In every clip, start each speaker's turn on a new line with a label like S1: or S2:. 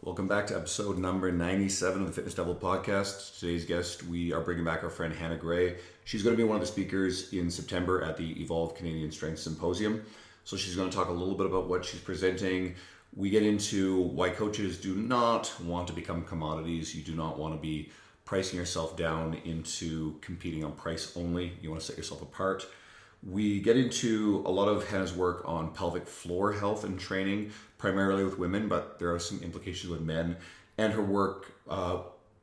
S1: Welcome back to episode number 97 of the Fitness Devil podcast. Today's guest, we are bringing back our friend Hannah Gray. She's going to be one of the speakers in September at the Evolve Canadian Strength Symposium. So she's going to talk a little bit about what she's presenting. We get into why coaches do not want to become commodities. You do not want to be pricing yourself down into competing on price only. You want to set yourself apart. We get into a lot of Hannah's work on pelvic floor health and training, primarily with women, but there are some implications with men, and her work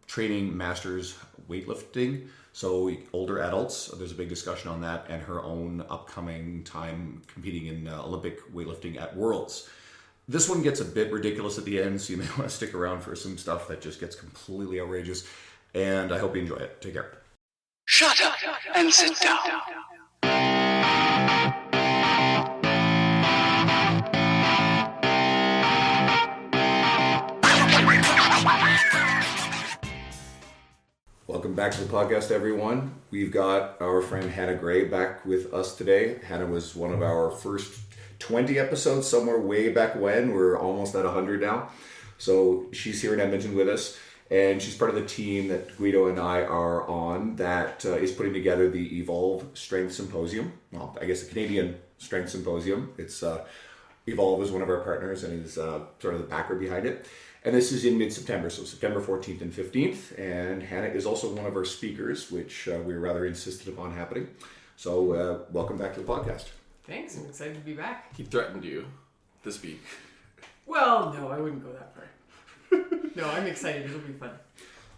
S1: training masters weightlifting, so older adults. There's a big discussion on that, and her own upcoming time competing in Olympic weightlifting at Worlds. This one gets a bit ridiculous at the end, so you may want to stick around for some stuff that just gets completely outrageous, and I hope you enjoy it. Take care.
S2: Shut up and sit down.
S1: Welcome back to the podcast, everyone. We've got our friend Hannah Gray back with us today. Hannah was one of our first 20 episodes somewhere way back when. We're almost at 100 now. So she's here in Edmonton with us, and she's part of the team that Guido and I are on that is putting together the Evolve Strength Symposium. Well, I guess the Canadian Strength Symposium. It's Evolve is one of our partners and is sort of the backer behind it. And this is in mid-September, so September 14th and 15th. And Hannah is also one of our speakers, which we were rather insistent upon happening. So welcome back to the podcast.
S3: Thanks, I'm excited to be back.
S4: He threatened you to speak.
S3: Well, no, I wouldn't go that far. No, I'm excited, it'll be fun.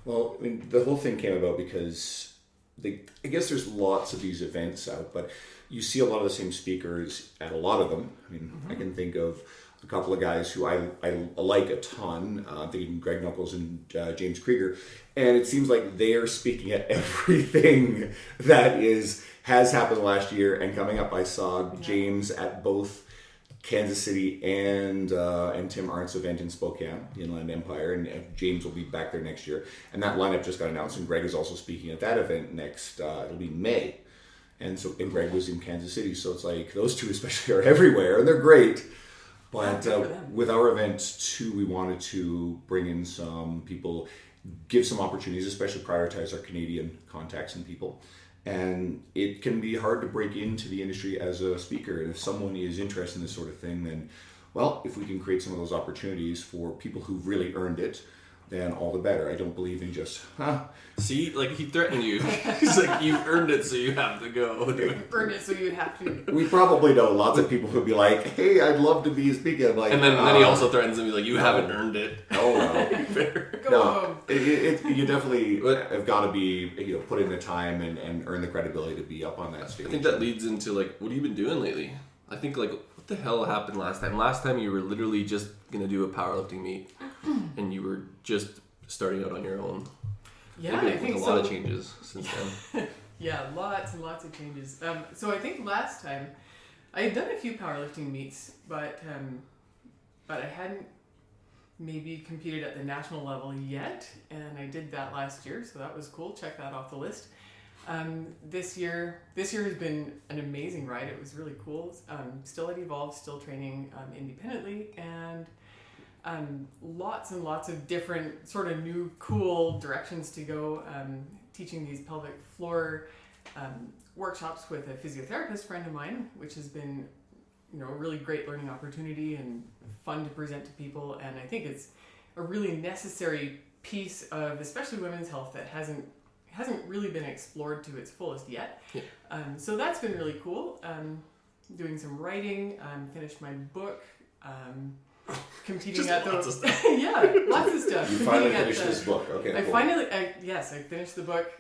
S1: Well, I mean, the whole thing came about because I guess there's lots of these events out, but you see a lot of the same speakers at a lot of them. I mean, I can think of a couple of guys who I like a ton. I'm thinking Greg Knuckles and James Krieger, and it seems like they are speaking at everything that has happened last year and coming up. I saw James at both Kansas City and Tim Arndt's event in Spokane, the Inland Empire, and James will be back there next year. And that lineup just got announced, and Greg is also speaking at that event next. It'll be May, and Greg was in Kansas City, so it's like those two especially are everywhere, and they're great. But with our event too, we wanted to bring in some people, give some opportunities, especially prioritize our Canadian contacts and people. And it can be hard to break into the industry as a speaker. And if someone is interested in this sort of thing, then, well, if we can create some of those opportunities for people who've really earned it, then all the better. I don't believe in just,
S4: See, like he threatened you. He's like, you've earned it, so you have to go.
S3: You've earned it, so you'd have to.
S1: We probably know lots of people who'd be like, hey, I'd love to be a speaker. I'm like,
S4: And then he also threatens him. He's like, you haven't earned it.
S1: Oh, no.
S3: Go home.
S1: You definitely have got to be, put in the time and earn the credibility to be up on that stage.
S4: I think that leads into like, what have you been doing lately? I think like, what the hell happened last time? Last time you were literally just gonna do a powerlifting meet, and you were just starting out on your own.
S3: Yeah,
S4: Maybe
S3: I think
S4: with a lot of changes since then.
S3: Yeah, lots and lots of changes. So I think last time I had done a few powerlifting meets, but I hadn't maybe competed at the national level yet, and I did that last year, so that was cool. Check that off the list. This year has been an amazing ride. It was really cool. Still at Evolve, still training independently, and lots and lots of different sort of new cool directions to go. Teaching these pelvic floor workshops with a physiotherapist friend of mine, which has been a really great learning opportunity and fun to present to people. And I think it's a really necessary piece of especially women's health that hasn't really been explored to its fullest yet.
S4: Yeah.
S3: So that's been really cool. Doing some writing, finished my book. Competing
S4: Just
S3: at
S4: lots of stuff.
S3: Yeah, lots of stuff.
S1: You finally finished this book. Okay, cool.
S3: I finished the book.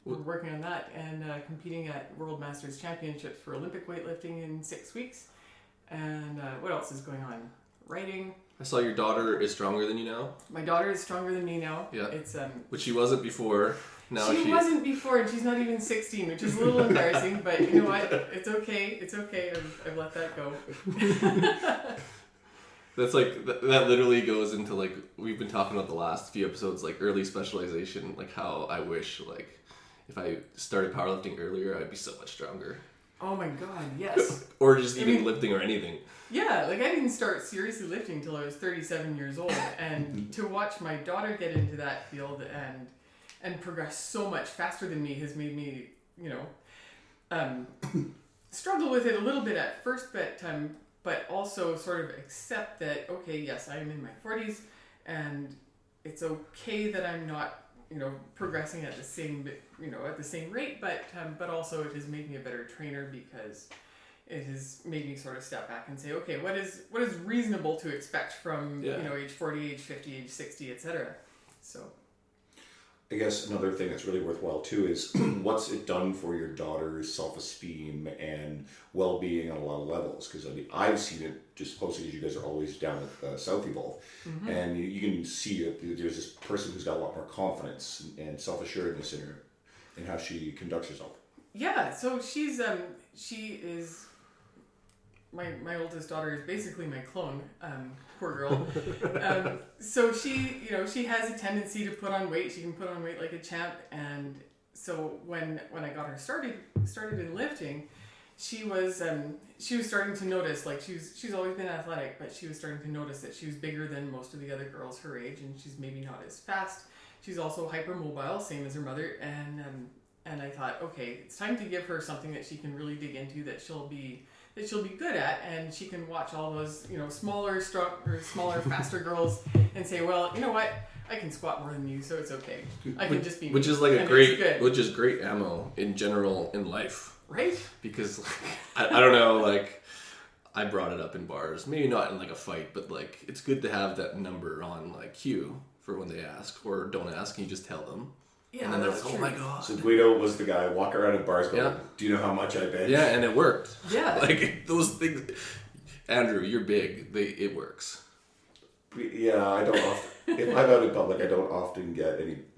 S3: We're working on that and competing at World Masters Championships for Olympic weightlifting in 6 weeks. And what else is going on? Writing.
S4: I saw your daughter is stronger than you now.
S3: My daughter is stronger than me now.
S4: Yeah.
S3: It's
S4: Which she wasn't before. Now
S3: she wasn't before, and she's not even 16, which is a little embarrassing. But you know what? It's okay. It's okay. I've let that go.
S4: That's like that literally goes into like we've been talking about the last few episodes, like early specialization, like how I wish like if I started powerlifting earlier I'd be so much stronger.
S3: Oh my God, yes.
S4: Or just even lifting or anything.
S3: Yeah, like I didn't start seriously lifting till I was 37 years old, and to watch my daughter get into that field and progress so much faster than me has made me, struggle with it a little bit at first, but also sort of accept that, okay, yes, I am in my 40s, and it's okay that I'm not, progressing at the same, rate, but also it has made me a better trainer because it has made me sort of step back and say, okay, what is reasonable to expect from, age 40, age 50, age 60, etc. So
S1: I guess another thing that's really worthwhile too is what's it done for your daughter's self-esteem and well-being on a lot of levels? Because I've seen it just posted as you guys are always down at South Evolve, and you can see it. There's this person who's got a lot more confidence and self-assuredness in her, in how she conducts herself.
S3: Yeah, so she is. My oldest daughter is basically my clone, poor girl. So she has a tendency to put on weight. She can put on weight like a champ. And so when I got her started in lifting, she was starting to notice, like she's always been athletic, but she was starting to notice that she was bigger than most of the other girls her age, and she's maybe not as fast. She's also hypermobile, same as her mother, and I thought, okay, it's time to give her something that she can really dig into, that she'll be good at, and she can watch all those, smaller, faster girls and say, well, you know what, I can squat more than you, so it's okay. I can just be me.
S4: Which is like which is great ammo in general in life.
S3: Right?
S4: Because I don't know, like I brought it up in bars, maybe not in like a fight, but like it's good to have that number on like cue for when they ask or don't ask, and you just tell them.
S3: Yeah,
S4: and then they're like, oh my God.
S1: So Guido was the guy walking around at bars going, do you know how much I bench?
S4: Yeah, and it worked.
S3: Yeah.
S4: Like those things. Andrew, you're big. It works.
S1: Yeah, I don't often, if I'm out in public, I don't often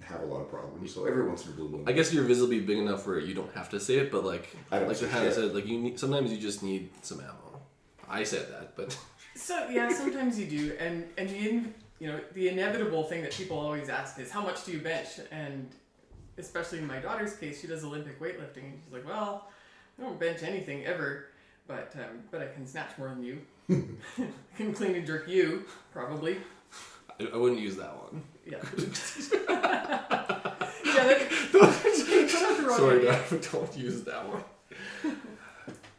S1: have a lot of problems. So every once in a blue moon.
S4: I guess you're visibly big enough where you don't have to say it, but like Hannah said, like sometimes you just need some ammo. I said that, but
S3: so yeah, sometimes you do, and the inevitable thing that people always ask is, how much do you bench? And especially in my daughter's case, she does Olympic weightlifting, and she's like, well, I don't bench anything ever, but I can snatch more than you. I can clean and jerk you, probably.
S4: I wouldn't use that one.
S3: Yeah.
S4: Sorry, don't use that one.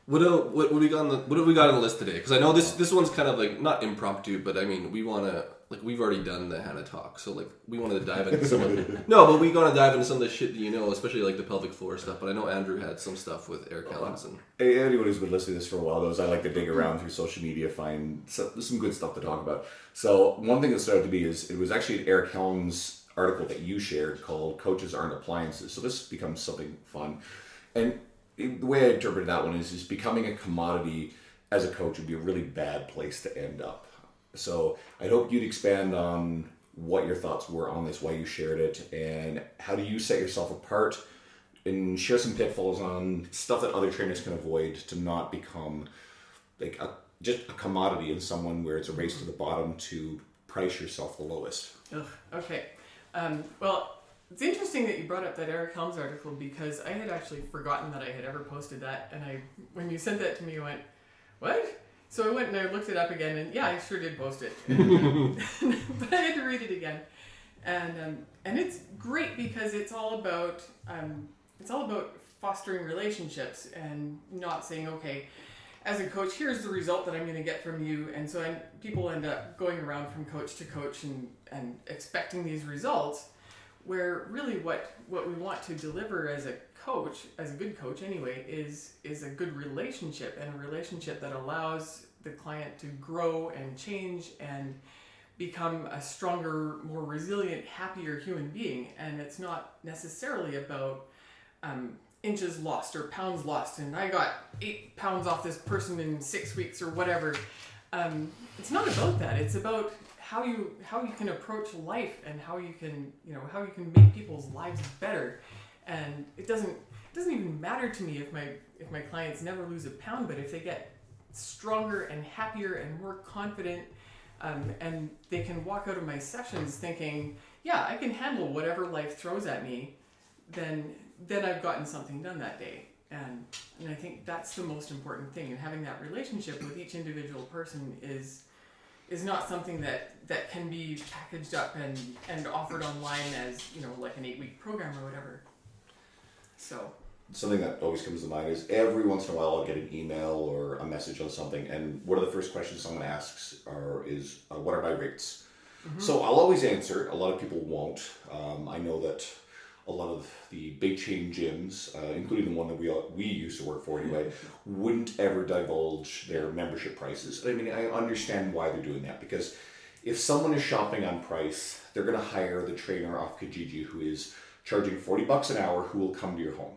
S4: What have we got on the list today? Because I know this one's kind of like not impromptu, but I mean we want to, like, we've already done the Hannah talk, so like we wanted to dive into some of it. No, but we gotta dive into some of the shit that especially like the pelvic floor stuff. But I know Andrew had some stuff with Eric Helms and
S1: anyone who's been listening to this for a while knows I like to dig around through social media, find some good stuff to talk about. So one thing that stood out to me is it was actually an Eric Helms article that you shared called "Coaches Aren't Appliances." So this becomes something fun, and the way I interpreted that one is becoming a commodity as a coach would be a really bad place to end up. So I hope you'd expand on what your thoughts were on this, why you shared it, and how do you set yourself apart, and share some pitfalls on stuff that other trainers can avoid to not become like just a commodity in someone where it's a race to the bottom to price yourself the lowest.
S3: Ugh, okay. Well, it's interesting that you brought up that Eric Helms article, because I had actually forgotten that I had ever posted that, and when you sent that to me, I went, what? So I went and I looked it up again, and yeah, I sure did post it. But I had to read it again, and it's great because it's all about fostering relationships and not saying, okay, as a coach, here's the result that I'm going to get from you, and so people end up going around from coach to coach and expecting these results, where really what we want to deliver as a coach, as a good coach anyway, is a good relationship, and a relationship that allows the client to grow and change and become a stronger, more resilient, happier human being. And it's not necessarily about inches lost or pounds lost, and I got 8 pounds off this person in 6 weeks or whatever. It's not about that. It's about how you can approach life, and how you can make people's lives better. And it doesn't even matter to me if my clients never lose a pound, but if they get stronger and happier and more confident, and they can walk out of my sessions thinking, yeah, I can handle whatever life throws at me, then I've gotten something done that day. And I think that's the most important thing. And having that relationship with each individual person is not something that can be packaged up and offered online as, like an 8-week program or whatever. So
S1: something that always comes to mind is every once in a while I'll get an email or a message on something, and one of the first questions someone asks is what are my rates? Mm-hmm. So I'll always answer. A lot of people won't. I know that a lot of the big chain gyms, including the one that we used to work for anyway, wouldn't ever divulge their membership prices. I mean, I understand why they're doing that, because if someone is shopping on price, they're going to hire the trainer off Kijiji who is charging $40 an hour, who will come to your home.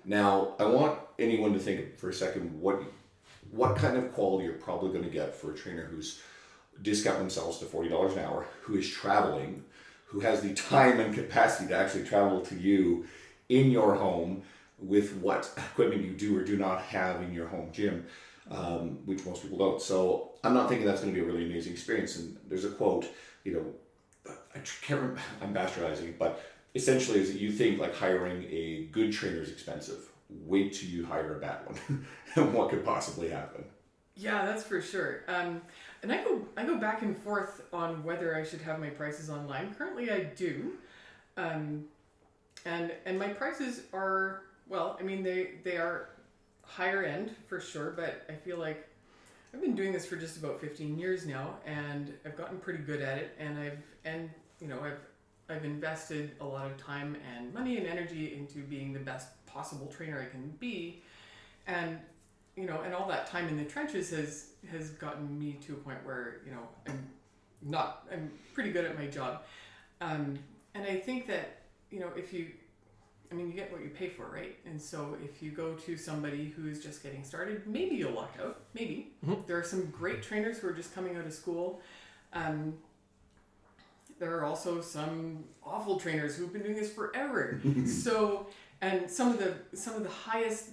S1: Now, I want anyone to think for a second what kind of quality you're probably going to get for a trainer who's discounting themselves to $40 an hour, who is traveling, who has the time and capacity to actually travel to you in your home with what equipment you do or do not have in your home gym, which most people don't. So I'm not thinking that's going to be a really amazing experience. And there's a quote, I can't remember, I'm bastardizing it, but essentially is that you think like hiring a good trainer is expensive. Wait till you hire a bad one and what could possibly happen.
S3: Yeah, that's for sure. And I go back and forth on whether I should have my prices online. Currently, I do, and my prices are, well, I mean they are higher end for sure, but I feel like I've been doing this for just about 15 years now, and I've gotten pretty good at it, and I've invested a lot of time and money and energy into being the best possible trainer I can be, and all that time in the trenches has gotten me to a point where I'm pretty good at my job, and I think that you get what you pay for, right? And so if you go to somebody who's just getting started, maybe you'll luck out. Maybe there are some great trainers who are just coming out of school. There are also some awful trainers who've been doing this forever. So, and some of the highest,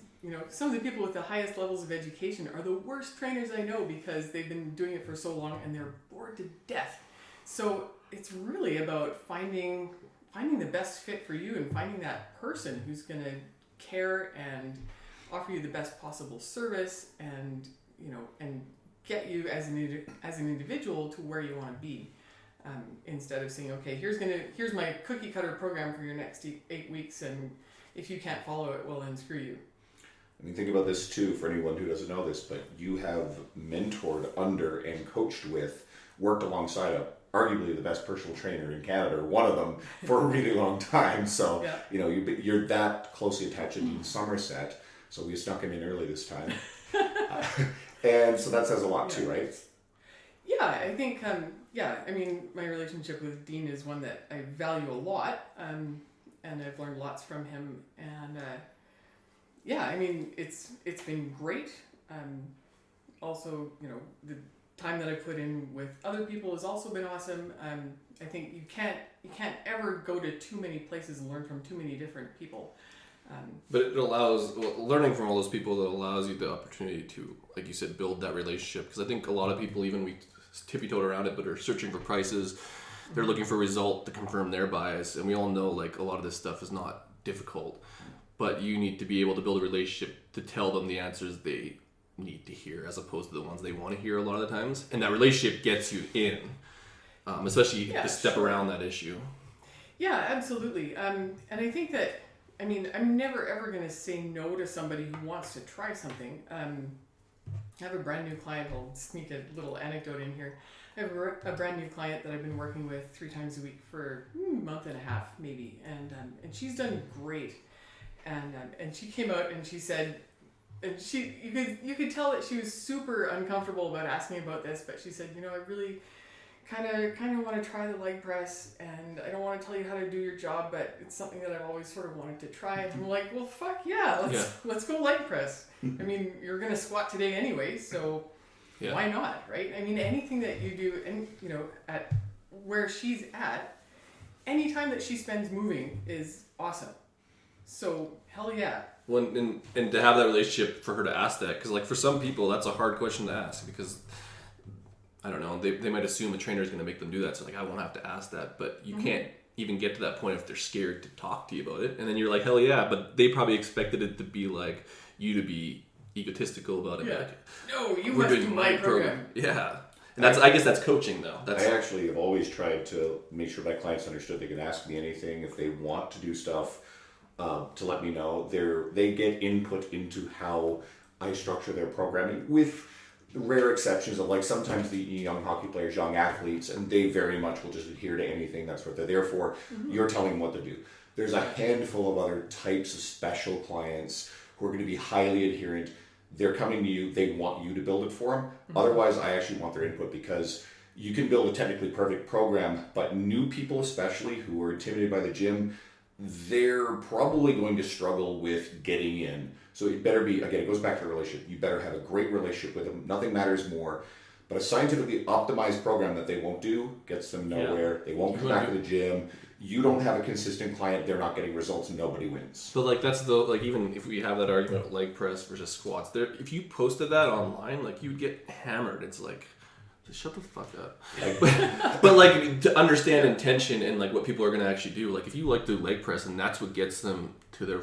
S3: some of the people with the highest levels of education are the worst trainers I know, because they've been doing it for so long and they're bored to death. So it's really about finding the best fit for you and finding that person who's going to care and offer you the best possible service and get you as an individual to where you want to be. Instead of saying, okay, here's my cookie cutter program for your next 8 weeks, and if you can't follow it, well then screw you.
S1: I mean, think about this too, for anyone who doesn't know this, but you have mentored under and coached with, worked alongside arguably the best personal trainer in Canada, or one of them, for a really long time. So,
S3: yeah.
S1: You're that closely attached to Dean Somerset, so we snuck him in early this time. And so that says a lot too, right?
S3: Yeah, I think, my relationship with Dean is one that I value a lot, and I've learned lots from him, and it's been great. Also, the time that I put in with other people has also been awesome. I think you can't ever go to too many places and learn from too many different people.
S4: But it allows, learning from all those people, that allows you the opportunity to, like you said, build that relationship. Because I think a lot of people, even we tippy-toed around it, but are searching for prices. They're looking for a result to confirm their bias. And we all know, like, a lot of this stuff is not difficult. But you need to be able to build a relationship to tell them the answers they need to hear, as opposed to the ones they want to hear a lot of the times. And that relationship gets you in, especially to step around that issue. Yeah,
S3: absolutely. And I think that, I'm never ever going to say no to somebody who wants to try something. I have a brand new client. I'll sneak a little anecdote in here. I have a brand new client that I've been working with 3 times a week for a month and a half, maybe. And she's done great. And she came out and she said, and you could tell that she was super uncomfortable about asking about this, but she said, I really kind of want to try the leg press, and I don't want to tell you how to do your job, but it's something that I've always sort of wanted to try. And I'm like, well, fuck yeah, let's go leg press. You're gonna squat today anyway, so why not, right? Anything that you do, and at where she's at, any time that she spends moving is awesome. So hell yeah.
S4: And to have that relationship for her to ask that, because like for some people that's a hard question to ask, because I don't know, they might assume the trainer is going to make them do that, so like I won't have to ask that, but you can't even get to that point if they're scared to talk to you about it. And then you're like, hell yeah, but they probably expected it to be like you to be egotistical about it.
S3: Yeah.
S4: Like,
S3: No, you
S4: we're
S3: must
S4: doing
S3: do my program.
S4: Yeah. And I guess that's coaching though.
S1: I actually have always tried to make sure my clients understood they can ask me anything if they want to do stuff, to let me know. They get input into how I structure their programming, with rare exceptions of like sometimes the young hockey players, young athletes, and they very much will just adhere to anything. That's what they're there for. You're telling them what to do. There's a handful of other types of special clients who are going to be highly adherent. They're coming to you, they want you to build it for them. Otherwise, I actually want their input, because you can build a technically perfect program, but new people especially who are intimidated by the gym, they're probably going to struggle with getting in. So it better be, again, it goes back to the relationship. You better have a great relationship with them. Nothing matters more. But a scientifically optimized program that they won't do gets them nowhere. They won't come back to the gym. You don't have a consistent client, they're not getting results, and nobody wins.
S4: But like that's the like even if we have that argument of leg press versus squats, there if you posted that online, like you'd get hammered. It's like just shut the fuck up. But like to understand intention and like what people are gonna actually do. Like if you like do leg press and that's what gets them to their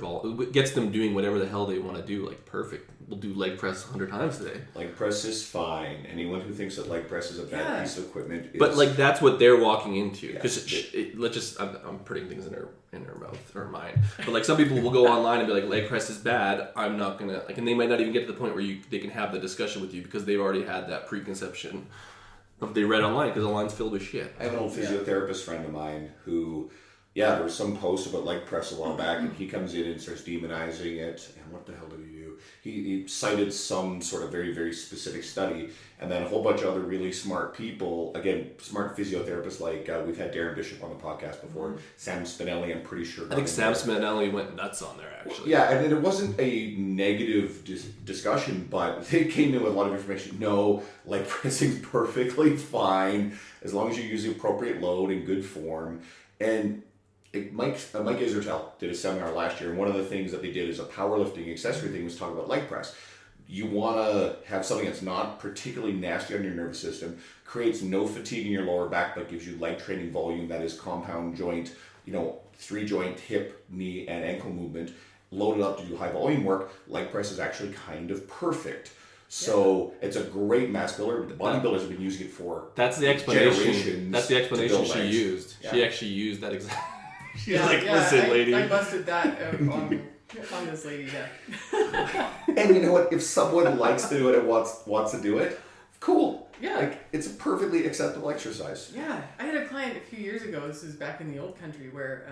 S4: gets them doing whatever the hell they want to do, like perfect. We'll do leg press 100 times today.
S1: Leg press is fine. Anyone who thinks that leg press is a bad piece of equipment is...
S4: But like that's what they're walking into. Because let's just I'm putting things in her mouth or mind. But like some people will go online and be like leg press is bad. I'm not gonna like, and they might not even get to the point where they can have the discussion with you because they've already had that preconception of they read online, because online's filled with shit.
S1: I have an old physiotherapist friend of mine who, there was some post about leg press a while back, and he comes in and starts demonizing it. And what the hell did he do? He cited some sort of very, very specific study, and then a whole bunch of other really smart people, again, smart physiotherapists, like we've had Darren Bishop on the podcast before, Sam Spinelli, I'm pretty sure.
S4: I think Sam Spinelli went nuts on there, actually.
S1: Yeah, and it wasn't a negative discussion, but they came in with a lot of information. No, leg pressing's perfectly fine, as long as you use the appropriate load in good form. And Mike Isertel did a seminar last year, and one of the things that they did is a powerlifting accessory thing was talking about leg press. You want to have something that's not particularly nasty on your nervous system, creates no fatigue in your lower back, but gives you leg training volume that is compound joint, 3-joint hip, knee, and ankle movement, loaded up to do high volume work. Leg press is actually kind of perfect. So it's a great mass builder. The bodybuilders have been using it for
S4: explanation. That's the explanation she used. Yeah. She actually used that exact. She's listen, lady.
S3: I busted that on this lady,
S1: And you know what? If someone likes to do it and wants to do it, cool.
S3: Yeah.
S1: Like, it's a perfectly acceptable exercise.
S3: Yeah. I had a client a few years ago, this is back in the old country, where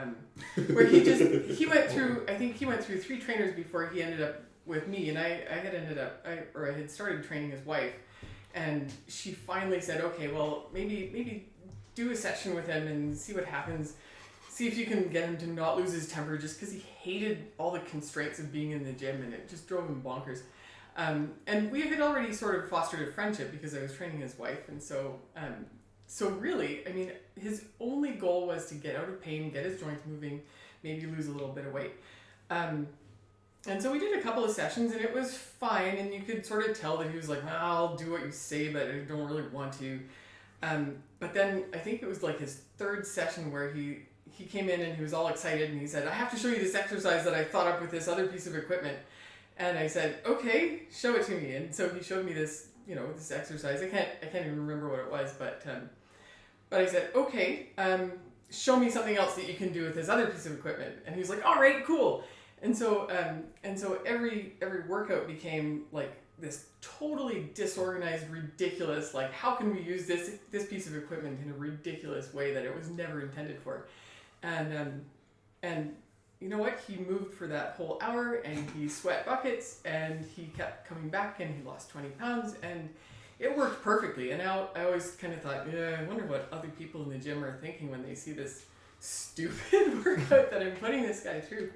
S3: he went through 3 trainers before he ended up with me, and I had started training his wife, and she finally said, okay, well, maybe do a session with him and see what happens. See if you can get him to not lose his temper, just because he hated all the constraints of being in the gym, and it just drove him bonkers. And we had already sort of fostered a friendship because I was training his wife, and so really, I mean, his only goal was to get out of pain, get his joints moving, maybe lose a little bit of weight. And so we did a couple of sessions, and it was fine, and you could sort of tell that he was like, I'll do what you say, but I don't really want to. But then I think it was like his 3rd session where he came in and he was all excited, and he said, I have to show you this exercise that I thought up with this other piece of equipment. And I said, okay, show it to me. And so he showed me this, this exercise. I can't even remember what it was, but I said, okay, show me something else that you can do with this other piece of equipment. And he was like, all right, cool. And so every workout became like this totally disorganized, ridiculous, like, how can we use this piece of equipment in a ridiculous way that it was never intended for? And you know what? He moved for that whole hour, and he sweat buckets, and he kept coming back, and he lost 20 pounds, and it worked perfectly. And now I always kind of thought, I wonder what other people in the gym are thinking when they see this stupid workout that I'm putting this guy through.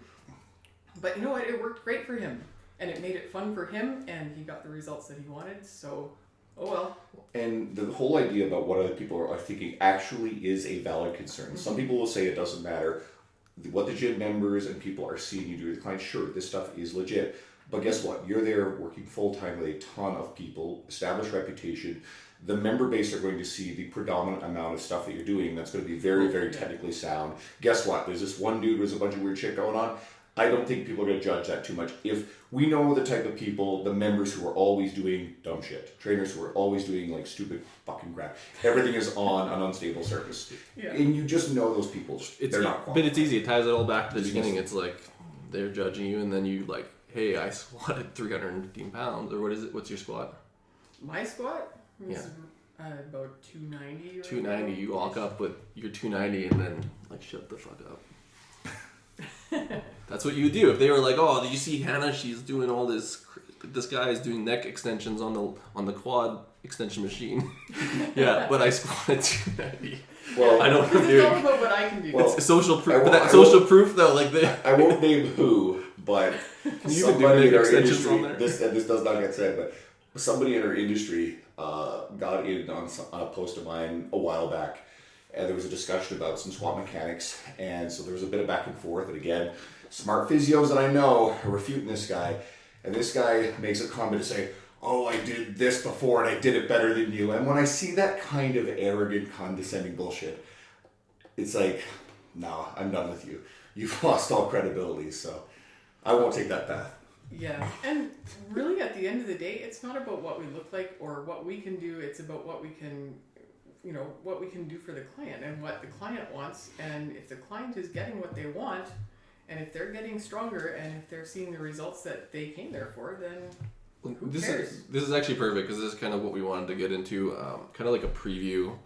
S3: But you know what? It worked great for him, and it made it fun for him, and he got the results that he wanted. So, oh well.
S1: And the whole idea about what other people are thinking actually is a valid concern. Mm-hmm. Some people will say it doesn't matter what the gym members and people are seeing you do with the client. Sure, this stuff is legit. But guess what? You're there working full-time with a ton of people, established reputation. the member base are going to see the predominant amount of stuff that you're doing that's going to be very, very technically sound. Guess what? There's this one dude with a bunch of weird shit going on. I don't think people are going to judge that too much. If we know the type of people, the members who are always doing dumb shit, trainers who are always doing like stupid fucking crap, everything is on an unstable surface. Yeah. And you just know those people, they're not qualified.
S4: But it's easy. It ties it all back to the beginning. It's like they're judging you, and then you like, hey, I squatted 315 pounds, or what is it? What's your squat?
S3: My squat is about 290.
S4: 290. You walk up with your 290 and then like shut the fuck up. That's what you would do if they were like, oh, did you see Hannah? She's doing all this. This guy is doing neck extensions on the quad extension machine. Yeah, but I squatted 290.
S1: Well,
S4: I know what I'm
S3: It's
S4: doing.
S3: all about what I can do.
S4: It's social proof. But that social proof though, like
S1: I won't name who, but somebody in our industry. This does not get said, but somebody in our industry got in on a post of mine a while back. And there was a discussion about some squat mechanics, and so there was a bit of back and forth. And again, smart physios that I know are refuting this guy, and this guy makes a comment to say, "Oh, I did this before, and I did it better than you." And when I see that kind of arrogant, condescending bullshit, it's like, no, I'm done with you. You've lost all credibility, so I won't take that path.
S3: Yeah, and really, at the end of the day, it's not about what we look like or what we can do. It's about what we can. What we can do for the client and what the client wants. And if the client is getting what they want, and if they're getting stronger, and if they're seeing the results that they came there for, then who cares?
S4: This is actually perfect because this is kind of what we wanted to get into, kind of like a preview,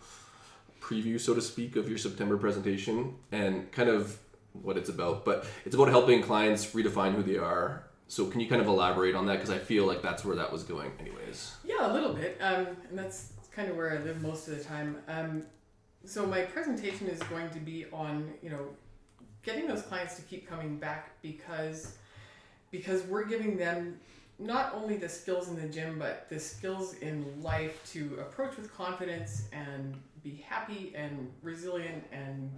S4: so to speak, of your September presentation and kind of what it's about. But it's about helping clients redefine who they are. So can you kind of elaborate on that? Because I feel like that's where that was going anyways.
S3: Yeah, a little bit. And that's kind of where I live most of the time. So my presentation is going to be on, getting those clients to keep coming back because we're giving them not only the skills in the gym, but the skills in life to approach with confidence and be happy and resilient and,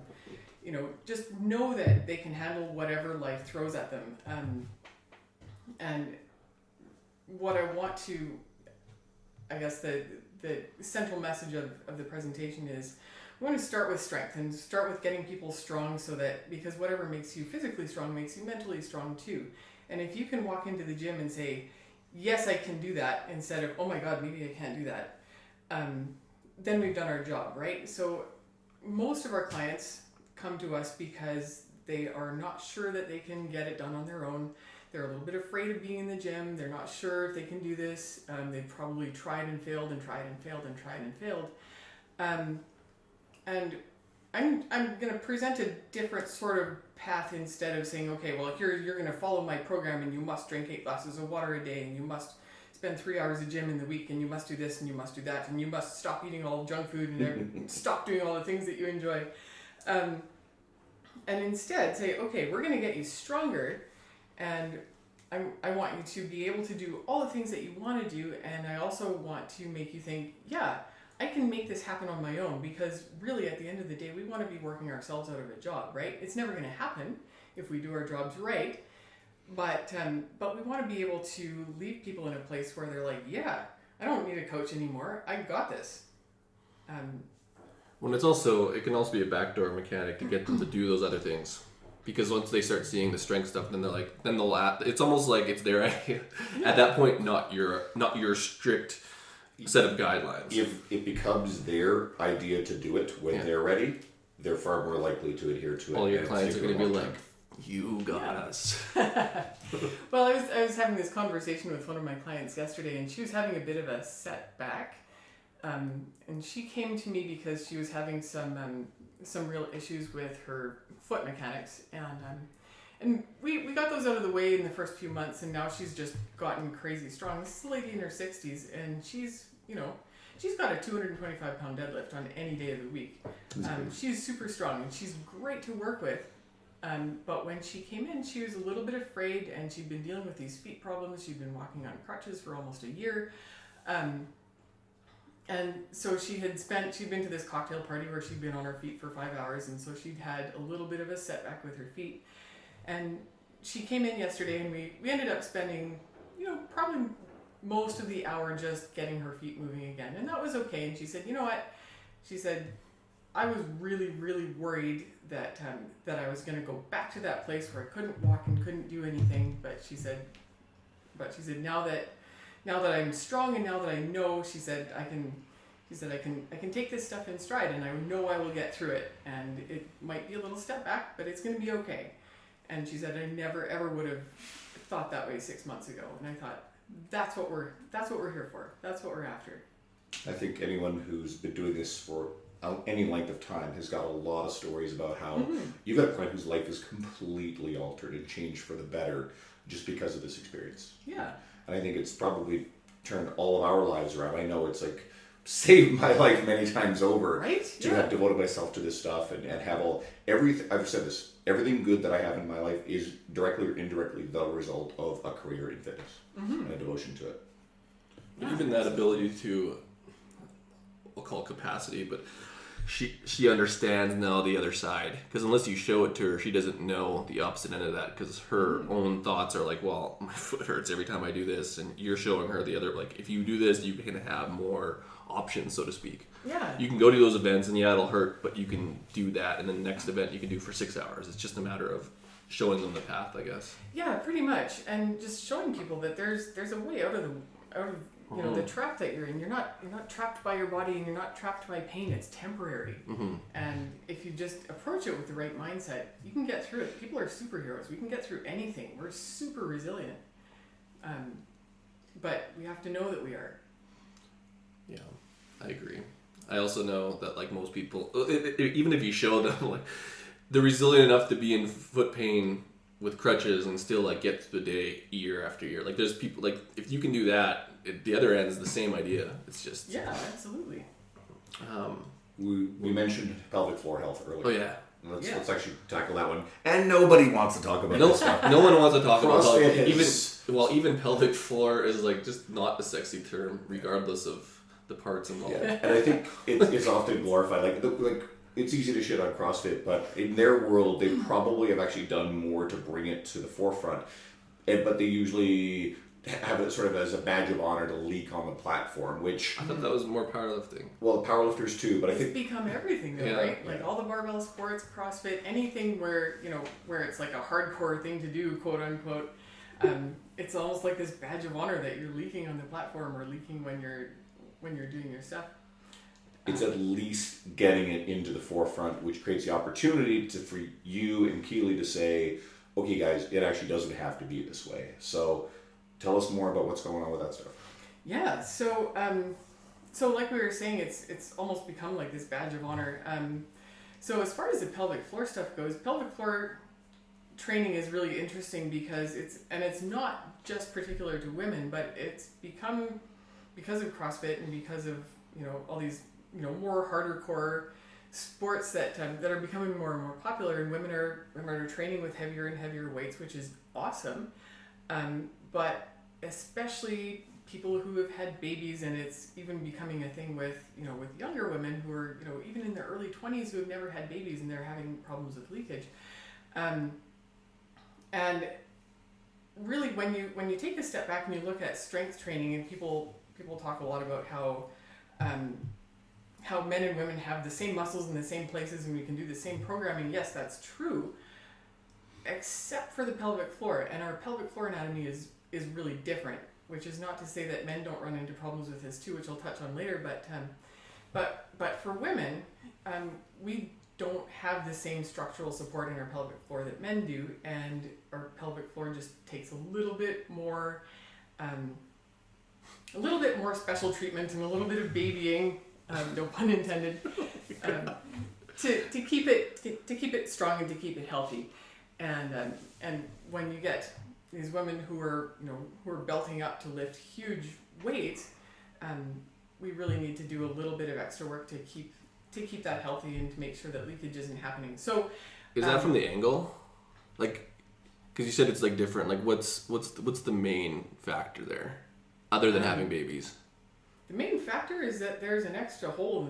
S3: just know that they can handle whatever life throws at them. And what I want to, I guess the central message of the presentation is we want to start with strength and start with getting people strong so that, because whatever makes you physically strong makes you mentally strong too. And if you can walk into the gym and say, yes, I can do that, instead of, oh my God, maybe I can't do that, then we've done our job, right? So most of our clients come to us because they are not sure that they can get it done on their own. They're a little bit afraid of being in the gym. They're not sure if they can do this. They've probably tried and failed and tried and failed and tried and failed. And I'm going to present a different sort of path instead of saying, okay, well, you're going to follow my program and you must drink 8 glasses of water a day and you must spend 3 hours a gym in the week and you must do this and you must do that and you must stop eating all junk food and stop doing all the things that you enjoy. And instead say, okay, we're going to get you stronger. And I want you to be able to do all the things that you want to do, and I also want to make you think, yeah, I can make this happen on my own, because really at the end of the day, we want to be working ourselves out of a job, right? It's never going to happen if we do our jobs right, but we want to be able to leave people in a place where they're like, yeah, I don't need a coach anymore. I got this.
S4: When it can also be a backdoor mechanic to get them to do those other things. Because once they start seeing the strength stuff, then it's almost like it's their idea. Yeah. At that point, not your strict set of guidelines.
S1: If it becomes their idea to do it when they're ready, they're far more likely to adhere to it.
S4: All your clients are going to be like, you got us.
S3: Well, I was having this conversation with one of my clients yesterday, and she was having a bit of a setback. And she came to me because she was having some real issues with her foot mechanics, and we got those out of the way in the first few months, and now she's just gotten crazy strong. This is a lady in her 60s, and she's got a 225 pound deadlift on any day of the week. She's super strong and she's great to work with. But when she came in, she was a little bit afraid, and she'd been dealing with these feet problems. She'd been walking on crutches for almost a year. And so she'd been to this cocktail party where she'd been on her feet for 5 hours, and so she'd had a little bit of a setback with her feet. And she came in yesterday, and we ended up spending, probably most of the hour just getting her feet moving again. And that was okay. And she said, you know what? She said, I was really, really worried that I was going to go back to that place where I couldn't walk and couldn't do anything. But she said now that I'm strong and now that I know, she said I can take this stuff in stride and I know I will get through it. And it might be a little step back, but it's going to be okay. And she said I never ever would have thought that way 6 months ago. And I thought that's what we're here for. That's what we're after.
S1: I think anyone who's been doing this for any length of time has got a lot of stories about how you've got a client whose life is completely altered and changed for the better just because of this experience.
S3: Yeah.
S1: And I think it's probably turned all of our lives around. I know it's like saved my life many times over,
S3: right?
S1: To have devoted myself to this stuff and have everything. I've said this, everything good that I have in my life is directly or indirectly the result of a career in fitness and a devotion to it.
S4: But even that ability to, we'll call it capacity, but she understands now the other side, because unless you show it to her, she doesn't know the opposite end of that, because her own thoughts are like, well, my foot hurts every time I do this, and you're showing her the other, like, if you do this, you can have more options, so to speak.
S3: Yeah.
S4: You can go to those events and it'll hurt, but you can do that, and then the next event you can do for 6 hours. It's just a matter of showing them the path, I guess.
S3: Yeah, pretty much, and just showing people that there's a way out of the trap that you're in. You're not trapped by your body, and you're not trapped by pain. It's temporary. And if you just approach it with the right mindset, you can get through it. People are superheroes. We can get through anything. We're super resilient. But we have to know that we are.
S4: Yeah, I agree. I also know that, like, most people, even if you show them, like, they're resilient enough to be in foot pain with crutches and still, like, get through the day year after year. Like, there's people, like, if you can do that, the other end is the same idea. It's just...
S3: Yeah, absolutely.
S1: We mentioned pelvic floor health earlier.
S4: Oh, yeah.
S1: Let's actually tackle that one. And nobody wants to talk about this stuff.
S4: No one wants to talk about
S1: CrossFit
S4: it. Even pelvic floor is, like, just not a sexy term, regardless of the parts involved.
S1: Yeah. And I think it's often glorified. Like it's easy to shit on CrossFit, but in their world, they probably have actually done more to bring it to the forefront. But they usually have it sort of as a badge of honor to leak on the platform, which...
S4: I thought that was more powerlifting.
S1: Well, powerlifters too, but I think...
S3: It's become everything though, right? Like all the barbell sports, CrossFit, anything where it's like a hardcore thing to do, quote unquote. It's almost like this badge of honor that you're leaking on the platform or leaking when you're doing your stuff.
S1: It's at least getting it into the forefront, which creates the opportunity for you and Keely to say, okay guys, it actually doesn't have to be this way. So tell us more about what's going on with that stuff.
S3: Yeah, so like we were saying, it's almost become like this badge of honor. So as far as the pelvic floor stuff goes, pelvic floor training is really interesting because it's not just particular to women, but it's become, because of CrossFit and because of all these more harder core sports that are becoming more and more popular, and women are training with heavier and heavier weights, which is awesome. But especially people who have had babies, and it's even becoming a thing with younger women who are even in their early 20s who have never had babies and they're having problems with leakage. And really, when you take a step back and you look at strength training, and people talk a lot about how men and women have the same muscles in the same places and we can do the same programming. Yes, that's true, except for the pelvic floor. And our pelvic floor anatomy is really different, which is not to say that men don't run into problems with this too, which I'll touch on later. But for women, we don't have the same structural support in our pelvic floor that men do, and our pelvic floor just takes a little bit more special treatment and a little bit of babying, no pun intended, to keep it strong and to keep it healthy. And when you get these women who are belting up to lift huge weights, we really need to do a little bit of extra work to keep that healthy and to make sure that leakage isn't happening. So,
S4: is that from the angle, like, because you said it's like different? Like, what's the main factor there, other than having babies?
S3: The main factor is that there's an extra hole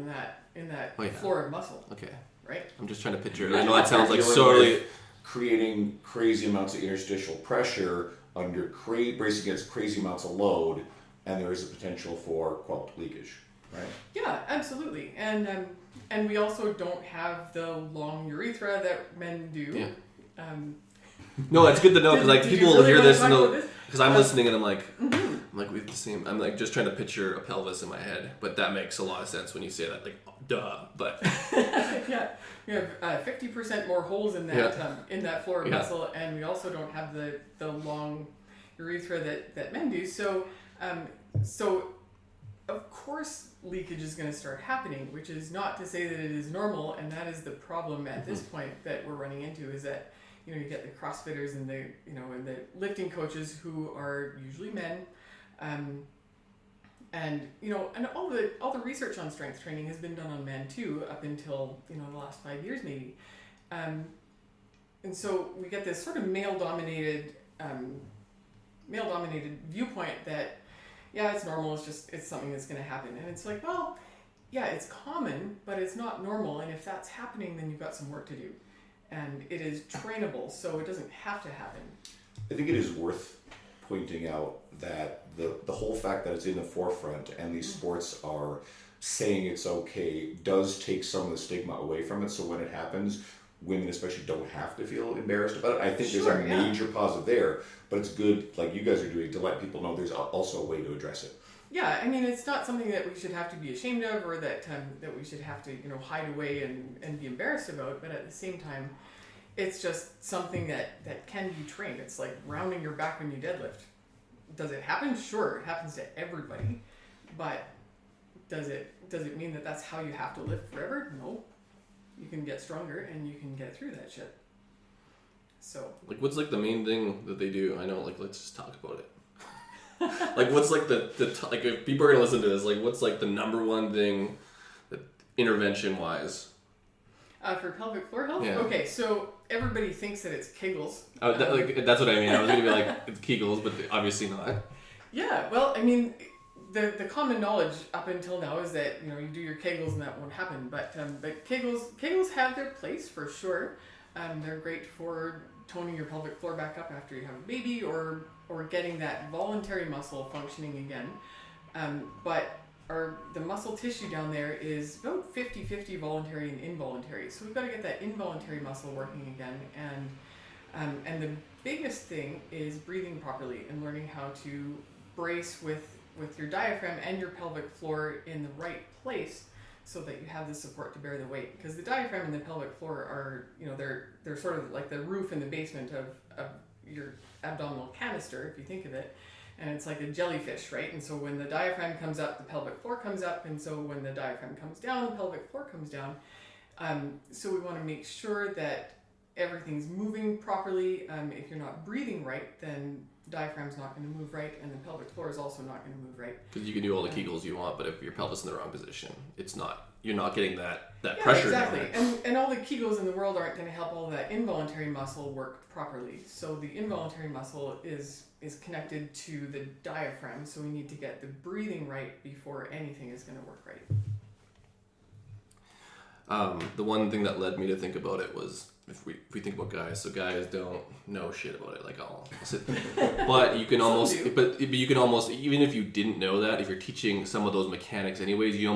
S3: in that floor of muscle.
S4: Okay.
S3: Right.
S4: I'm just trying to picture it. I know that sounds like sorely
S1: creating crazy amounts of interstitial pressure under bracing against crazy amounts of load, and there is a potential for leakage, right?
S3: Yeah, absolutely. And we also don't have the long urethra that men do.
S4: Yeah. No, it's good to know because like
S3: Did you
S4: people will
S3: really
S4: hear
S3: wanna
S4: this
S3: talk
S4: and
S3: about this?
S4: because I'm listening and I'm like, we have the same. I'm like just trying to picture a pelvis in my head, but that makes a lot of sense when you say that. Like, duh. But
S3: Yeah, we have 50% more holes in that floor vessel, and we also don't have the long urethra that men do. So of course leakage is going to start happening, which is not to say that it is normal, and that is the problem at this point that we're running into, is that you get the CrossFitters and the and the lifting coaches who are usually men, and and all the research on strength training has been done on men too, up until the last 5 years maybe, and so we get this sort of male dominated viewpoint that it's normal, it's something that's going to happen, and it's like, well, yeah, it's common, but it's not normal, and if that's happening, then you've got some work to do, and it is trainable, so it doesn't have to happen.
S1: I think it is worth pointing out that the whole fact that it's in the forefront and these sports are saying it's okay does take some of the stigma away from it. So when it happens, women especially don't have to feel embarrassed about it. I think there's a major positive there, but it's good, like you guys are doing, to let people know there's also a way to address it.
S3: Yeah, I mean, it's not something that we should have to be ashamed of, or that we should have to hide away and be embarrassed about. But at the same time, it's just something that can be trained. It's like rounding your back when you deadlift. Does it happen? Sure, it happens to everybody. But does it mean that that's how you have to lift forever? No. You can get stronger and you can get through that shit. So,
S4: like, what's like the main thing that they do? I know, like, let's just talk about it. Like, what's like like if people are gonna listen to this, like, what's like the number one thing that intervention wise?
S3: For pelvic floor health?
S4: Yeah.
S3: Okay, so everybody thinks that it's Kegels.
S4: Oh, that's what I mean. I was gonna be like, it's Kegels, but obviously not.
S3: Yeah, well, I mean, the common knowledge up until now is that you do your Kegels and that won't happen. But Kegels have their place for sure. They're great for toning your pelvic floor back up after you have a baby, or getting that voluntary muscle functioning again. But the muscle tissue down there is about 50-50 voluntary and involuntary. So we've got to get that involuntary muscle working again. And the biggest thing is breathing properly and learning how to brace with your diaphragm and your pelvic floor in the right place, so that you have the support to bear the weight. Because the diaphragm and the pelvic floor are, they're sort of like the roof and the basement of your abdominal canister, if you think of it. And it's like a jellyfish, right? And so when the diaphragm comes up, the pelvic floor comes up. And so when the diaphragm comes down, the pelvic floor comes down. So we want to make sure that everything's moving properly. If you're not breathing right, then the diaphragm's not going to move right, and the pelvic floor is also not going to move right.
S4: Because you can do all the Kegels you want, but if your pelvis in the wrong position, it's not. You're not getting that pressure.
S3: Exactly. And all the Kegels in the world aren't going to help all that involuntary muscle work properly. So the involuntary muscle is connected to the diaphragm. So we need to get the breathing right before anything is going to work right.
S4: The one thing that led me to think about it was if we think about guys, so guys don't know shit about it, like I'll sit there. But you can almost, even if you didn't know that, if you're teaching some of those mechanics anyways, you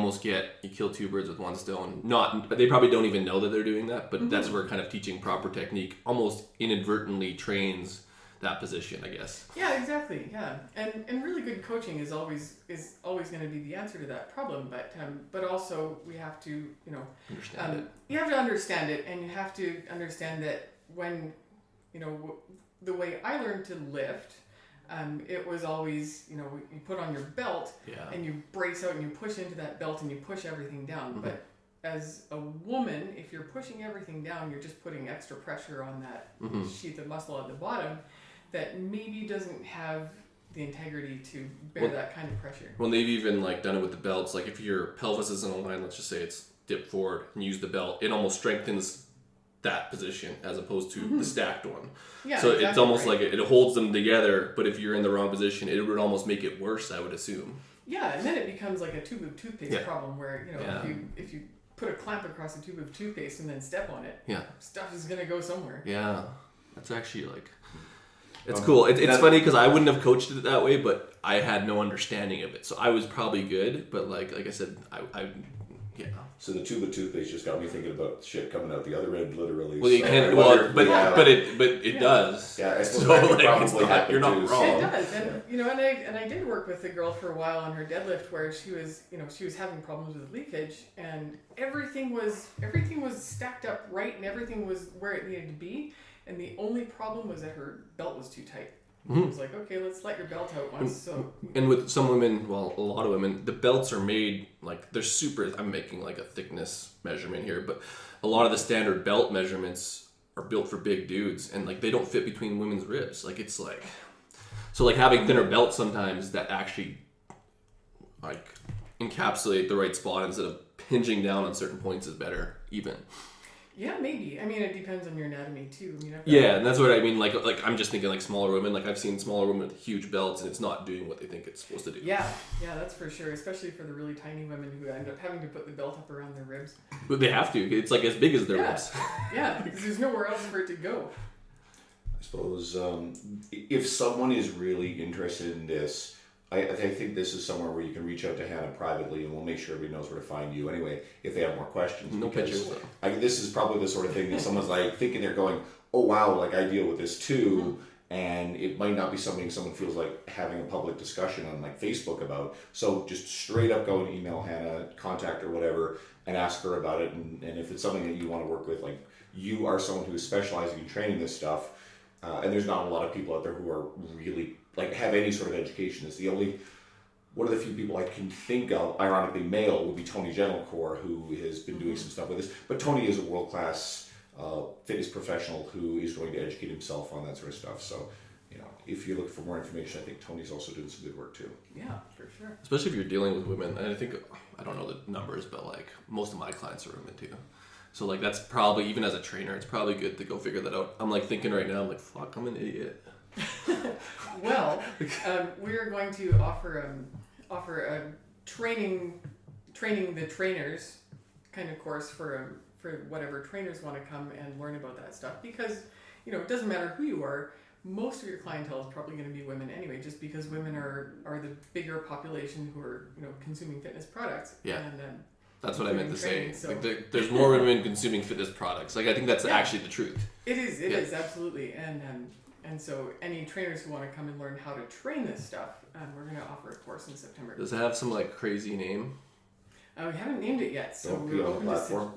S4: kill two birds with one stone. They probably don't even know that they're doing that, but that's where kind of teaching proper technique almost inadvertently trains that position, I guess.
S3: Yeah, exactly. Yeah, and really good coaching is always going to be the answer to that problem. But also we have to
S4: Understand it.
S3: You have to understand it, and you have to understand that when the way I learned to lift, it was always you put on your belt and you brace out and you push into that belt and you push everything down. Mm-hmm. But as a woman, if you're pushing everything down, you're just putting extra pressure on that sheath of muscle at the bottom that maybe doesn't have the integrity to bear that kind of pressure.
S4: Well, they've even done it with the belts. Like if your pelvis is in a line, let's just say it's dipped forward and use the belt, it almost strengthens that position as opposed to the stacked one.
S3: Yeah,
S4: so
S3: exactly,
S4: it's almost like it holds them together, but if you're in the wrong position, it would almost make it worse, I would assume.
S3: Yeah, and then it becomes like a tube of toothpaste problem where, if you put a clamp across a tube of toothpaste and then step on it, stuff is going to go somewhere.
S4: Yeah, that's actually It's cool. It's funny because I wouldn't have coached it that way, but I had no understanding of it. So I was probably good, but like I said, I yeah.
S1: So the tube of toothpaste just got me thinking about shit coming out the other end, literally.
S4: Well, you
S1: so
S4: can't. But it does.
S1: Yeah, I suppose
S4: So,
S1: that could
S4: like,
S1: probably happen
S4: you're not
S1: too,
S4: wrong.
S3: It does, and you know, and I did work with a girl for a while on her deadlift where she was having problems with leakage, and everything was stacked up right, and everything was where it needed to be, and the only problem was that her belt was too tight.
S4: Mm-hmm.
S3: It was like, okay, let's let your belt out once. So
S4: And with some women, well, a lot of women, the belts are made like they're super. I'm making like a thickness measurement here, but a lot of the standard belt measurements are built for big dudes, and like they don't fit between women's ribs. Like it's like, so like having thinner belts sometimes that actually like encapsulate the right spot instead of hinging down on certain points is better even.
S3: yeah, maybe. I mean, it depends on your anatomy too. I mean,
S4: Yeah, and that's what I mean. Like I'm just thinking like smaller women. Like I've seen smaller women with huge belts, and it's not doing what they think it's supposed to do.
S3: Yeah, that's for sure. Especially for the really tiny women who end up having to put the belt up around their ribs.
S4: But they have to. It's like as big as their ribs.
S3: Yeah, because there's nowhere else for it to go.
S1: I suppose if someone is really interested in this, I think this is somewhere where you can reach out to Hannah privately, and we'll make sure everybody knows where to find you anyway if they have more questions.
S4: No
S1: because
S4: pictures, though.
S1: this is probably the sort of thing that someone's like thinking they're going, oh wow, like I deal with this too, and it might not be something someone feels like having a public discussion on like Facebook about. So just straight up go and email Hannah, contact her, whatever, and ask her about it. And if it's something that you want to work with, like you are someone who is specializing in training this stuff, and there's not a lot of people out there who are really like have any sort of education. It's the only one of the few people I can think of, ironically male, would be Tony Gentlecore, who has been doing some stuff with this. But Tony is a world-class fitness professional who is going to educate himself on that sort of stuff. So, you know, if you're looking for more information, I think Tony's also doing some good work too.
S3: Yeah, for sure.
S4: Especially if you're dealing with women. And I think, I don't know the numbers, but like most of my clients are women too. So like that's probably, even as a trainer, it's probably good to go figure that out. I'm like thinking right now, I'm like, fuck, I'm an idiot.
S3: Well, we are going to offer a training the trainers kind of course for whatever trainers want to come and learn about that stuff, because you know it doesn't matter who you are. Most of your clientele is probably going to be women anyway, just because women are the bigger population who are consuming fitness products.
S4: Yeah.
S3: And,
S4: that's what I meant to
S3: training,
S4: say.
S3: so.
S4: Like there's more women consuming fitness products. Like I think that's actually the truth.
S3: It is absolutely, and so any trainers who want to come and learn how to train this stuff, we're going to offer a course in September.
S4: Does it have some like crazy name?
S3: We haven't named it yet, so
S1: Don't
S3: we're
S1: pee on the
S3: open
S1: platform.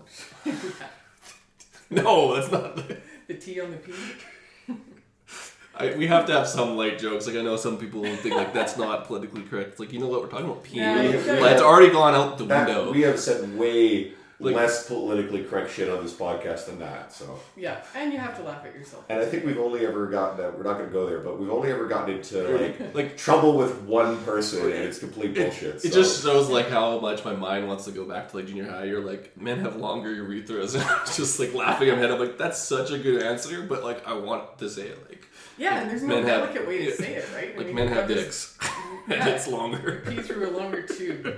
S4: No, that's not.
S3: The T on the P.
S4: We have to have some light jokes. Like I know some people will think like that's not politically correct. It's like, you know what, we're talking about peeing.
S3: Yeah,
S4: Well, it's already gone out the window.
S1: We have said way
S4: Like-
S1: less politically correct shit on this podcast than that. So,
S3: Yeah, and you have to laugh at yourself.
S1: and I think we've only ever gotten that. We're not going to go there, but we've only ever gotten into
S4: Like
S1: trouble with one person, and it's complete bullshit.
S4: it just shows like how much my mind wants to go back to like junior high. You're like, men have longer urethras, and I'm just like laughing in my head. I'm like, that's such a good answer, but like I want to say it like.
S3: Yeah, and there's no
S4: Men have-
S3: delicate way to say it, right?
S4: Like
S3: I mean,
S4: men
S3: you
S4: have
S3: this-
S4: dicks,
S3: Yeah.
S4: and it's longer.
S3: Pee through a longer tube.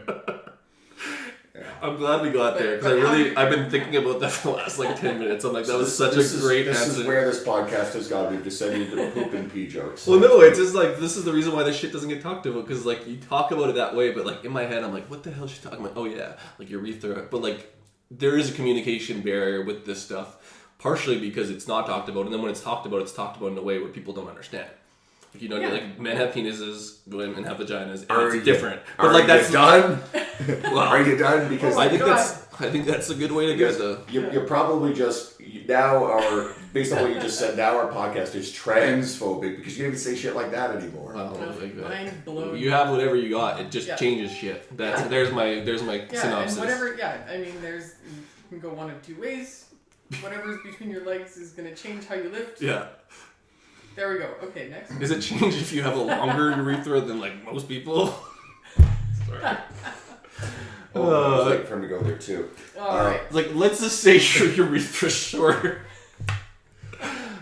S4: I'm glad we got there because I've been thinking about that for the last like 10 minutes. I'm like, that was such a great
S1: This
S4: answer.
S1: is where this podcast has gone. We've descended into poop and pee jokes.
S4: Well, no, it's just like this is the reason why this shit doesn't get talked about, because like you talk about it that way, but like in my head I'm like, what the hell is she talking about? Oh yeah, like urethra. But like there is a communication barrier with this stuff, partially because it's not talked about, and then when it's talked about in a way where people don't understand. Like, you know, like men have penises, women have vaginas, and it's different. But like that's
S1: done.
S4: Well,
S1: Are you done? Because
S4: I think that's a good way to get the.
S1: You're probably just now our based on what you just said. Now our podcast is transphobic because you don't even say shit like that anymore.
S4: Well, like that.
S3: Mind blown.
S4: You have whatever you got. It just changes shit. That's there's my
S3: Yeah,
S4: synopsis.
S3: and whatever. Yeah, I mean, you can go one of two ways. Whatever's between your legs is going to change how you lift.
S4: Yeah.
S3: There we go. Okay, next.
S4: Does it change if you have a longer urethra than like most people? Sorry.
S1: I was waiting for him to go there too.
S3: All right.
S4: Like, let's just say your urethra's shorter.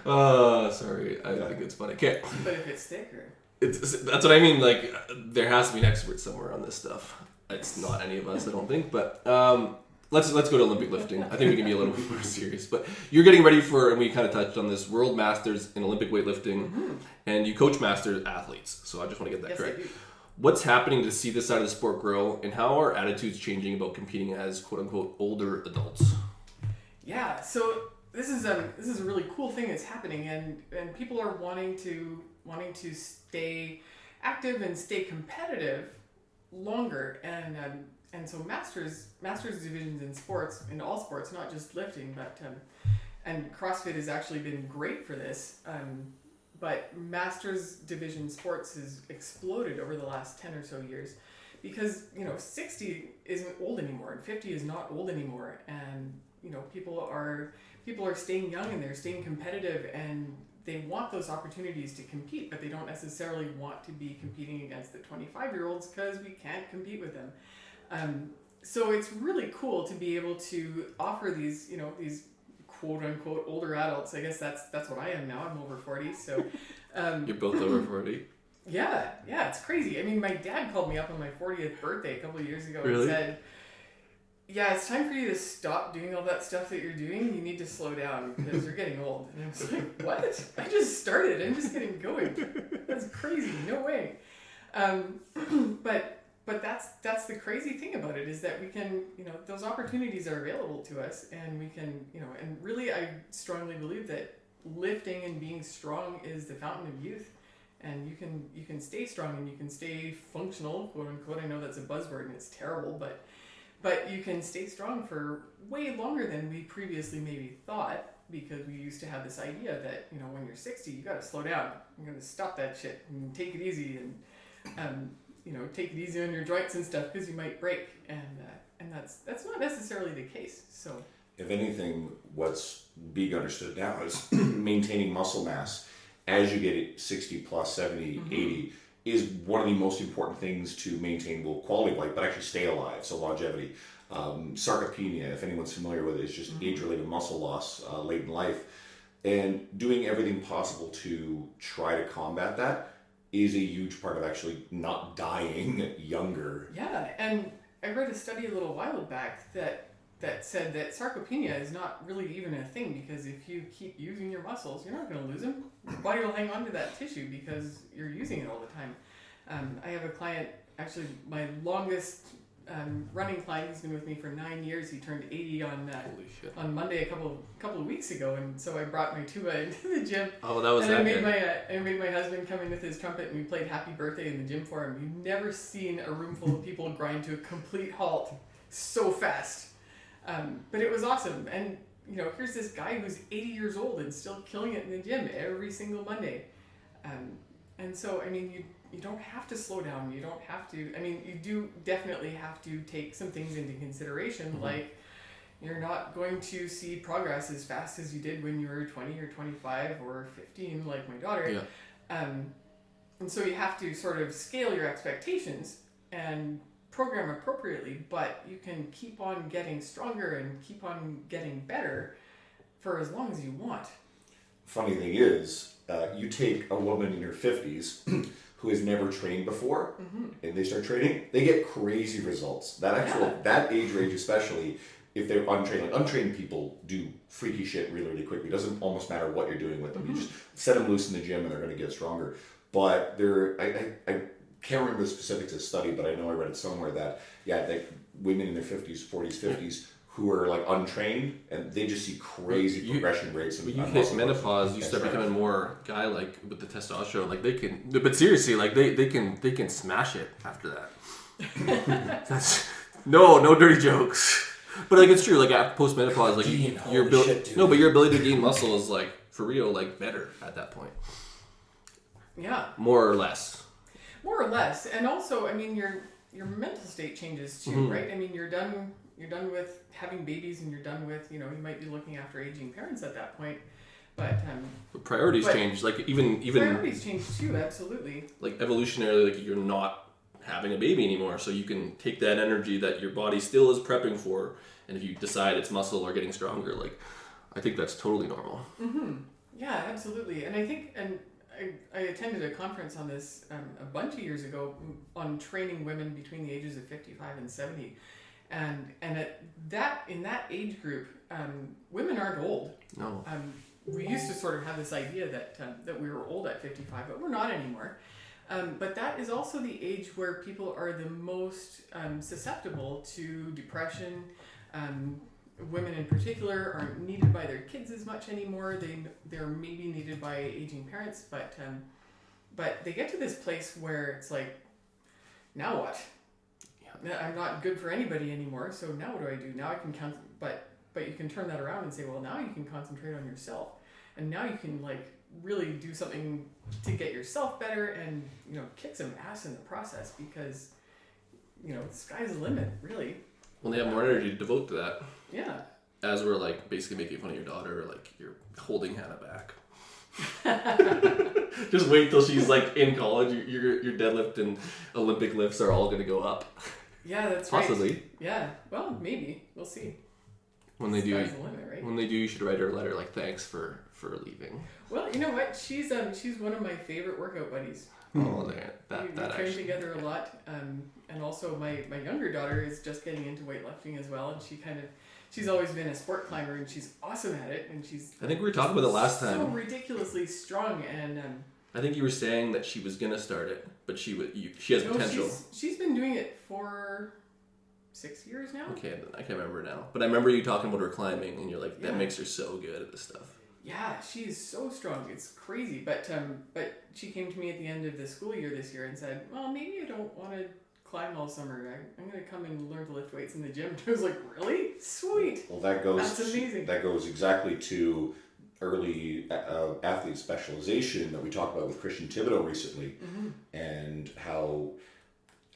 S4: Sorry. I think it's funny. Okay.
S3: But if it's thicker.
S4: That's what I mean. Like, there has to be an expert somewhere on this stuff. It's not any of us, I don't think. But let's go to Olympic lifting. I think we can be a little bit more serious. But you're getting ready for, and we kind of touched on this, World Masters in Olympic weightlifting, and you coach master athletes. So I just want to get that correct. What's happening to see this side of the sport grow, and how are attitudes changing about competing as quote unquote older adults?
S3: Yeah, so this is a really cool thing that's happening, and people are wanting to stay active and stay competitive longer, and so masters divisions in sports, in all sports, not just lifting, but and CrossFit has actually been great for this. But masters division sports has exploded over the last 10 or so years because 60 isn't old anymore and 50 is not old anymore, and people are staying young and they're staying competitive and they want those opportunities to compete, but they don't necessarily want to be competing against the 25-year-olds because we can't compete with them. So it's really cool to be able to offer these quote unquote older adults. I guess that's what I am now. I'm over 40, so
S4: You're both over 40.
S3: Yeah, it's crazy. I mean, my dad called me up on my 40th birthday a couple of years ago
S4: Really?
S3: and said, "Yeah, it's time for you to stop doing all that stuff that you're doing. You need to slow down because you're getting old." And I was like, "What? I just started. I'm just getting going. That's crazy. No way." But that's the crazy thing about it, is that we can, those opportunities are available to us, and we can, and really I strongly believe that lifting and being strong is the fountain of youth, and you can stay strong and you can stay functional, quote unquote. I know that's a buzzword and it's terrible, but you can stay strong for way longer than we previously maybe thought, because we used to have this idea that, when you're 60, you got to slow down. You're going to stop that shit and take it easy, and take it easy on your joints and stuff because you might break, and that's not necessarily the case. So
S1: if anything, what's being understood now is maintaining muscle mass as you get 60 plus, 70, 80 is one of the most important things to maintain both quality of life, but actually stay alive. So longevity. Sarcopenia, if anyone's familiar with it, is just age-related muscle loss late in life. And doing everything possible to try to combat that is a huge part of actually not dying younger.
S3: Yeah, and I read a study a little while back that said that sarcopenia is not really even a thing, because if you keep using your muscles, you're not going to lose them. Your body will hang on to that tissue because you're using it all the time. I have a client, actually my longest running client, he's been with me for 9 years. He turned 80 on Monday a couple of weeks ago, and so I brought my tuba into the gym.
S4: Oh, that was
S3: and
S4: that.
S3: I made my husband come in with his trumpet, and we played Happy Birthday in the gym for him. You've never seen a room full of people grind to a complete halt so fast. But it was awesome, and here's this guy who's 80 years old and still killing it in the gym every single Monday. And so, I mean, you don't have to slow down. You don't have to. I mean, you do definitely have to take some things into consideration, like you're not going to see progress as fast as you did when you were 20 or 25 or 15, like my daughter.
S4: Yeah.
S3: And so you have to sort of scale your expectations and program appropriately, but you can keep on getting stronger and keep on getting better for as long as you want.
S1: Funny thing is, you take a woman in her 50s who has never trained before, and they start training, they get crazy results. That age range, especially if they're untrained, like untrained people do freaky shit really, really quickly. It doesn't almost matter what you're doing with them. You just set them loose in the gym and they're going to get stronger. But I can't remember the specifics of the study, but I know I read it somewhere that women in their 50s, 40s, 50s who are like untrained, and they just see crazy progression rates.
S4: When you hit menopause, you start becoming more guy-like with the testosterone. Like they can, but seriously, like they can smash it after that. That's no dirty jokes. But like it's true. Like after post-menopause, like your ability to gain muscle is like for real, like better at that point.
S3: Yeah.
S4: More or less.
S3: And also, I mean, your mental state changes too, right? I mean, you're done with having babies, and you're done with, you might be looking after aging parents at that point, but
S4: priorities change. Like even
S3: priorities change too, absolutely. Like
S4: evolutionarily, like you're not having a baby anymore, so you can take that energy that your body still is prepping for, and if you decide it's muscle or getting stronger, like I think that's totally normal.
S3: Yeah, absolutely. And I think, I attended a conference on this a bunch of years ago on training women between the ages of 55 and 70. and in that age group, women aren't old.
S4: No.
S3: We used to sort of have this idea that we were old at 55, but we're not anymore. But that is also the age where people are the most susceptible to depression. Women in particular aren't needed by their kids as much anymore. They're maybe needed by aging parents, but they get to this place where it's like, now what? Yeah. I'm not good for anybody anymore. So now what do I do? Now I can but you can turn that around and say, well, now you can concentrate on yourself, and now you can like really do something to get yourself better, and kick some ass in the process, because the sky's the limit, really.
S4: Well, they have more energy to devote to that.
S3: Yeah.
S4: As we're like basically making fun of your daughter, like you're holding Hannah back. Just wait till she's like in college. Your deadlift and Olympic lifts are all going to go up.
S3: Yeah, that's
S4: possibly.
S3: Right. Yeah. Well, maybe we'll see.
S4: When they do,
S3: the limit, right?
S4: When they do, you should write her a letter like thanks for leaving.
S3: Well, you know what? She's one of my favorite workout buddies.
S4: Oh,
S3: we train together a lot, and also my younger daughter is just getting into weightlifting as well, and she's always been a sport climber, and she's awesome at it, and I
S4: think we were talking about it last time.
S3: So ridiculously strong, and
S4: I think you were saying that she was gonna start it, but she has potential.
S3: She's been doing it for 6 years now.
S4: Okay, I can't remember now, but I remember you talking about her climbing, and you're like, that makes her so good at this stuff.
S3: Yeah, she's so strong. It's crazy. But she came to me at the end of the school year this year and said, well, maybe I don't want to climb all summer. I'm going to come and learn to lift weights in the gym. I was like, really? Sweet.
S1: Well,
S3: that's amazing.
S1: That goes exactly to early athlete specialization that we talked about with Christian Thibodeau recently, and how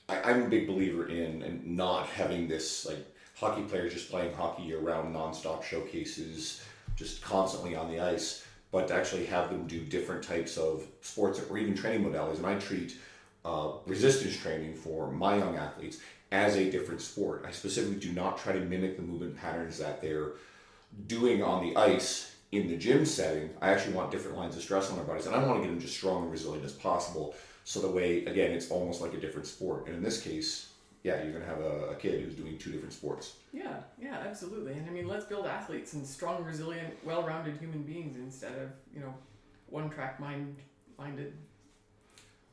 S1: I'm a big believer in and not having this like hockey players just playing hockey year-round, nonstop showcases, just constantly on the ice, but to actually have them do different types of sports or even training modalities. And I treat resistance training for my young athletes as a different sport. I specifically do not try to mimic the movement patterns that they're doing on the ice in the gym setting. I actually want different lines of stress on their bodies, and I want to get them just strong and resilient as possible, so that way, again, it's almost like a different sport. And in this case, yeah, you're going to have a kid who's doing two different sports.
S3: Yeah, absolutely. And I mean, let's build athletes and strong, resilient, well-rounded human beings instead of, one-track minded.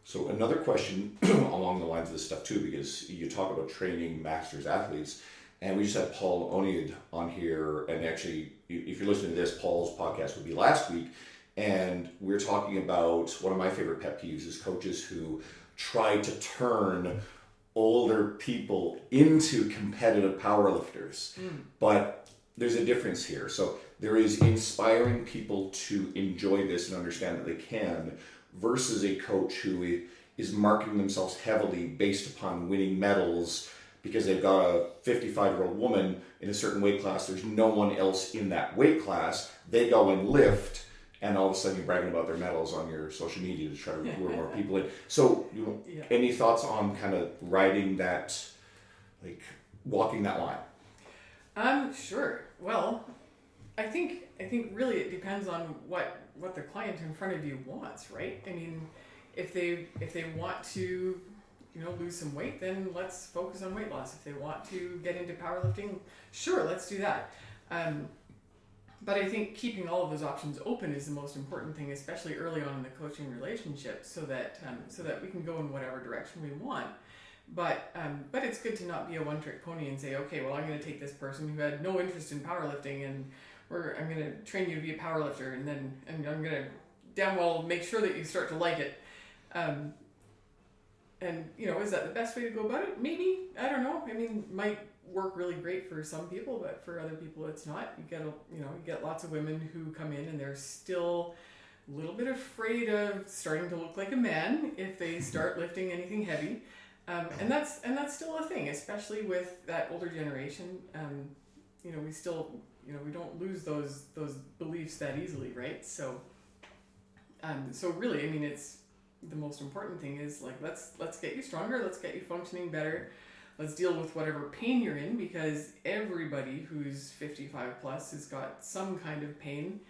S1: So another question along the lines of this stuff too, because you talk about training masters athletes, and we just had Paul Oniad on here, and actually, if you're listening to this, Paul's podcast would be last week, and we're talking about one of my favorite pet peeves is coaches who try to turn older people into competitive powerlifters. But there's a difference here. So there is inspiring people to enjoy this and understand that they can, versus a coach who is marketing themselves heavily based upon winning medals because they've got a 55-year-old woman in a certain weight class. There's no one else in that weight class. They go and lift, and all of a sudden you're bragging about their medals on your social media to try to lure more people in. So, any thoughts on kind of riding that, like walking that line?
S3: Sure. Well, I think really it depends on what the client in front of you wants, right? I mean, if they want to, lose some weight, then let's focus on weight loss. If they want to get into powerlifting, sure, let's do that. But I think keeping all of those options open is the most important thing, especially early on in the coaching relationship, so that we can go in whatever direction we want. But it's good to not be a one-trick pony and say, okay, well, I'm going to take this person who had no interest in powerlifting, and I'm going to train you to be a powerlifter, and I'm going to damn well make sure that you start to like it. Is that the best way to go about it? Maybe. I don't know. I mean, might work really great for some people, but for other people it's not. You get lots of women who come in and they're still a little bit afraid of starting to look like a man if they start lifting anything heavy. And that's still a thing, especially with that older generation. We still, we don't lose those beliefs that easily, right? So really, I mean, it's the most important thing is like, let's get you stronger, let's get you functioning better, let's deal with whatever pain you're in, because everybody who's 55 plus has got some kind of pain,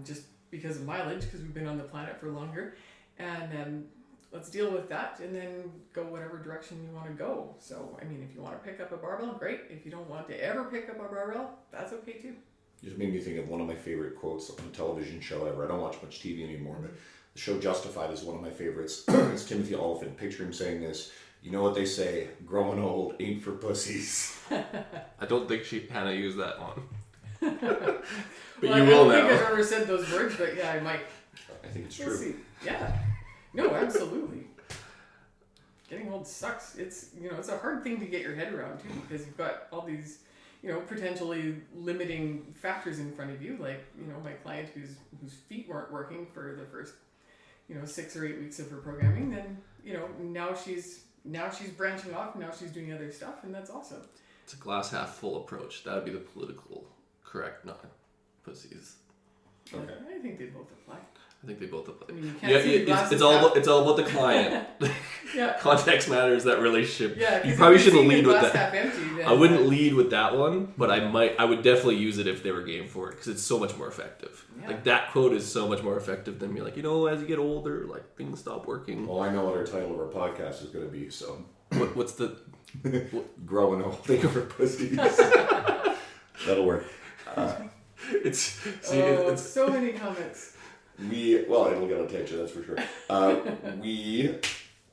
S3: just because of mileage, because we've been on the planet for longer, and let's deal with that and then go whatever direction you want to go. So, I mean, if you want to pick up a barbell, great. If you don't want to ever pick up a barbell, that's okay too.
S1: You just made me think of one of my favorite quotes on a television show ever. I don't watch much TV anymore, but the show Justified is one of my favorites. It's Timothy Olyphant. Picture him saying this: "You know what they say, growing old ain't for pussies."
S4: I don't think Hannah used that one. But
S3: Well,
S4: you will
S3: I don't
S4: now.
S3: think I've ever said those words, but yeah, I might.
S1: I think it's
S3: We'll
S1: true.
S3: see. Yeah. No, absolutely. Getting old sucks. It's, it's a hard thing to get your head around too, because you've got all these, potentially limiting factors in front of you. Like, my client whose feet weren't working for the first, 6 or 8 weeks of her programming. Then, now she's branching off. Now she's doing other stuff, and that's awesome.
S4: It's a glass half full approach. That would be the political correct, not pussies.
S1: Okay.
S3: I think they both apply.
S4: I think they both apply.
S3: I mean, you can't see the glass
S4: it's
S3: is
S4: all
S3: half-
S4: about, it's all about the client.
S3: Yeah.
S4: Context matters. That relationship.
S3: Yeah, 'cause
S4: You
S3: if
S4: probably
S3: you're
S4: shouldn't
S3: seeing the
S4: lead with
S3: glass
S4: that.
S3: half empty, then,
S4: I wouldn't lead with that one, but I would definitely use it if they were game for it because it's so much more effective.
S3: Yeah.
S4: Like that quote is so much more effective than me. Like, as you get older, like things stop working.
S1: Well, I know what our title of our podcast is going to be, so
S4: What's the?
S1: growing old ain't for pussies. That'll work.
S4: It's
S3: so many comments.
S1: It'll get attention, that's for sure.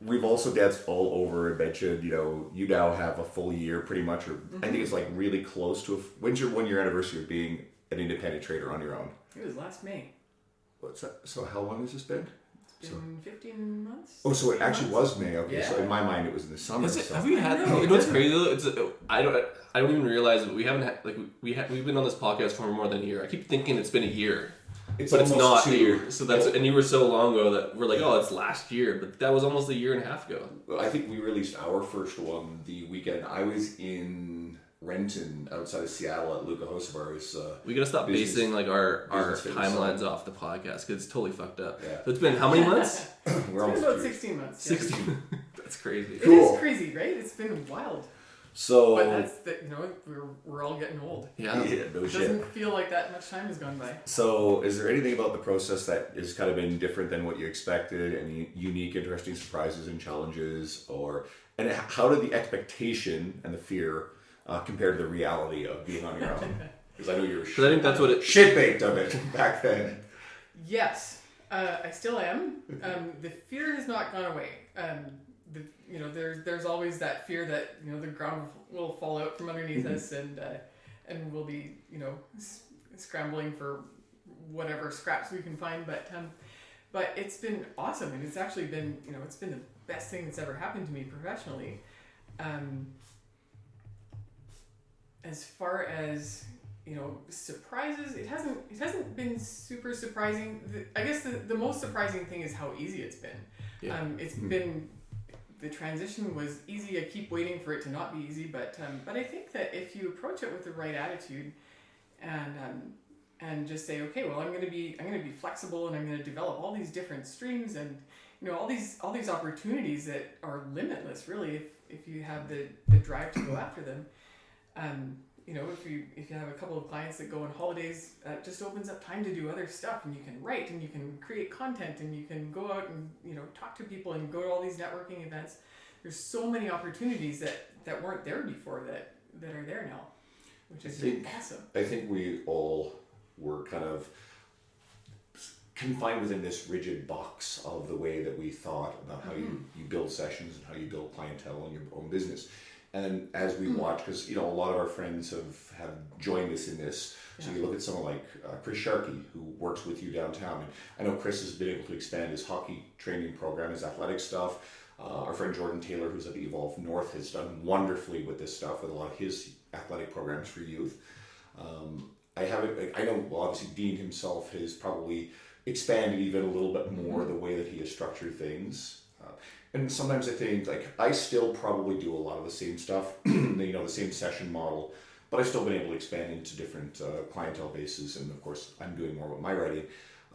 S1: We've also danced all over and mentioned, you now have a full year pretty much, or I think it's like really close to when's your 1 year anniversary of being an independent trader on your own?
S3: It was last May.
S1: What's that? So how long has this been?
S3: It's been 15 months.
S1: Oh, so it
S3: 18
S1: actually
S3: months?
S1: was May. Okay, so
S3: Yeah.
S1: in my mind it was in the summer.
S4: Is it,
S1: so.
S4: have we had?
S3: know,
S4: You know what's
S3: yeah.
S4: crazy though? I don't even realize that we haven't had, like we've been on this podcast for more than a year. I keep thinking it's been a year,
S1: It's
S4: but it's
S1: almost
S4: not a
S1: 2.
S4: year. So that's and you were so long ago that we're like, oh, it's last year, but that was almost a year and a half ago.
S1: I think we released our first one the weekend. I was in Renton outside of Seattle at Luca Hosevar's.
S4: We gotta stop
S1: Business-
S4: basing like our
S1: business fitness
S4: timelines
S1: summit.
S4: off the podcast because it's totally fucked up.
S1: Yeah.
S4: So it's been how many months?
S1: We're
S3: It's been
S1: almost
S3: about
S1: 2 years.
S3: 16 months. yeah.
S4: 16. That's crazy.
S3: It
S1: Cool.
S3: is crazy, right? It's been wild.
S1: So
S3: But that's we're all getting old.
S4: Yeah.
S1: yeah, no
S3: It
S1: shit.
S3: doesn't feel like that much time has gone by.
S1: So, is there anything about the process that has kind of been different than what you expected? Any unique, interesting surprises and challenges, and how did the expectation and the fear compare to the reality of being on your own? Because I know you were
S4: Because I think that's what it.
S1: shit baked of it back then.
S3: Yes, I still am. The fear has not gone away. There's always that fear that the ground will fall out from underneath us, and we'll be scrambling for whatever scraps we can find. But it's been awesome, and it's actually been it's been the best thing that's ever happened to me professionally. As far as surprises, it hasn't been super surprising. I guess the most surprising thing is how easy it's been.
S4: Yeah.
S3: It's been, the transition was easy. I keep waiting for it to not be easy, but I think that if you approach it with the right attitude, and just say, okay, well, I'm going to be flexible, and I'm going to develop all these different streams, and all these opportunities that are limitless, really, if you have the drive to go after them. If you have a couple of clients that go on holidays, that just opens up time to do other stuff, and you can write, and you can create content, and you can go out and talk to people and go to all these networking events. There's so many opportunities that weren't there before that are there now, which is awesome.
S1: I think we all were kind of confined within this rigid box of the way that we thought about how you build sessions and how you build clientele in your own business. And as we watch, because a lot of our friends have joined us in this. So you look at someone like Chris Sharkey, who works with you downtown. And I know Chris has been able to expand his hockey training program, his athletic stuff. Our friend Jordan Taylor, who's at the Evolve North, has done wonderfully with this stuff, with a lot of his athletic programs for youth. I know, well, obviously Dean himself has probably expanded even a little bit more the way that he has structured things. And sometimes I think, I still probably do a lot of the same stuff, the same session model, but I've still been able to expand into different clientele bases, and of course, I'm doing more with my writing.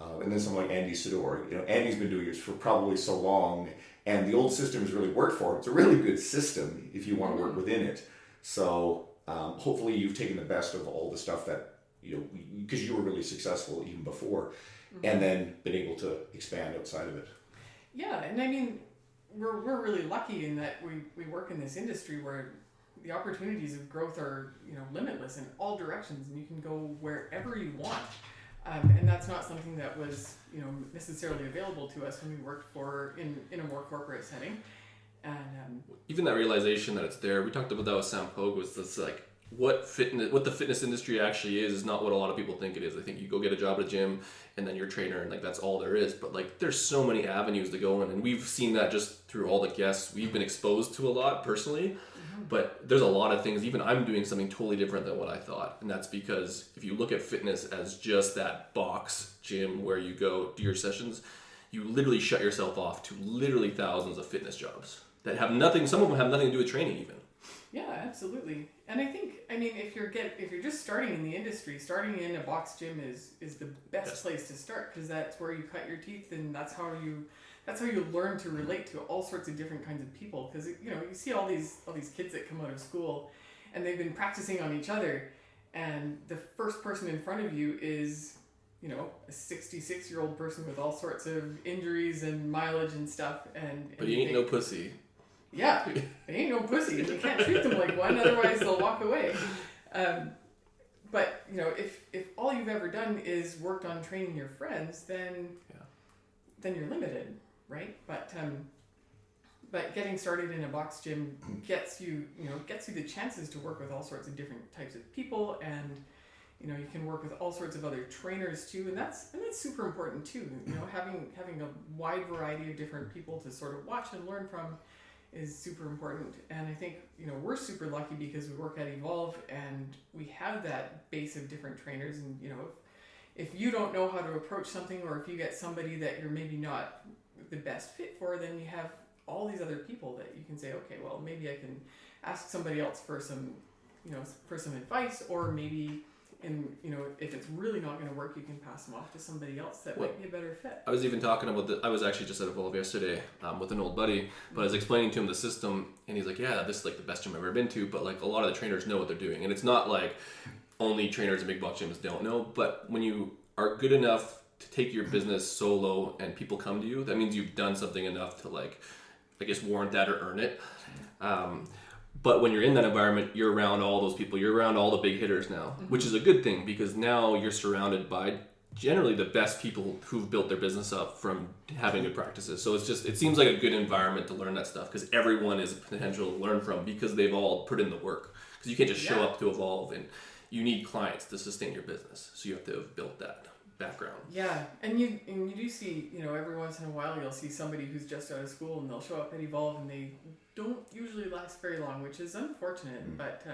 S1: And then someone like Andy Sador, Andy's been doing this for probably so long, and the old system has really worked for him. It's a really good system if you want to work within it. So hopefully you've taken the best of all the stuff that, because you were really successful even before, and then been able to expand outside of it.
S3: Yeah, and I mean, we're really lucky in that we work in this industry where the opportunities of growth are, limitless in all directions, and you can go wherever you want. And that's not something that was, necessarily available to us when we worked in a more corporate setting. And
S4: even that realization that it's there, we talked about that with Sam Pogue, was this like what the fitness industry actually is not what a lot of people think it is. I think you go get a job at a gym and then you're a trainer and like that's all there is. But like there's so many avenues to go in, and we've seen that just through all the guests we've been exposed to a lot personally. But there's a lot of things, even I'm doing something totally different than what I thought. And that's because if you look at fitness as just that box gym where you go do your sessions, you literally shut yourself off to literally thousands of fitness jobs that have nothing, some of them have nothing to do with training even.
S3: yeah, absolutely. And if you're just starting in the industry, starting in a box gym is the best place to start, because that's where you cut your teeth, and that's how you learn to relate to all sorts of different kinds of people. Because you see all these kids that come out of school, and they've been practicing on each other, and the first person in front of you is a 66-year-old person with all sorts of injuries and mileage and stuff.
S4: But he ain't no pussy.
S3: Yeah, they ain't no pussy. You can't treat them like one, otherwise they'll walk away. But if all you've ever done is worked on training your friends, then you're limited, right? But getting started in a box gym gets you the chances to work with all sorts of different types of people, and you can work with all sorts of other trainers too, and that's super important too. Having a wide variety of different people to sort of watch and learn from is super important. And I think we're super lucky because we work at Evolve and we have that base of different trainers. And if you don't know how to approach something, or if you get somebody that you're maybe not the best fit for, then you have all these other people that you can say, okay, well, maybe I can ask somebody else for some advice, or maybe if it's really not going to work, you can pass them off to somebody else that might be a better fit.
S4: I was even talking about I was actually just at Evolve yesterday with an old buddy, but I was explaining to him the system, and he's like, yeah, this is like the best gym I've ever been to, but like a lot of the trainers know what they're doing, and it's not like only trainers in big box gyms don't know, but when you are good enough to take your business solo and people come to you, that means you've done something enough to like, I guess, warrant that or earn it. But when you're in that environment, you're around all those people. You're around all the big hitters now, which is a good thing, because now you're surrounded by generally the best people who've built their business up from having good practices. So it seems like a good environment to learn that stuff, because everyone is a potential to learn from, because they've all put in the work. Because you can't just show up to Evolve, and you need clients to sustain your business. So you have to have built that background.
S3: Yeah, and you do see, every once in a while you'll see somebody who's just out of school and they'll show up at Evolve and they don't usually last very long, which is unfortunate. But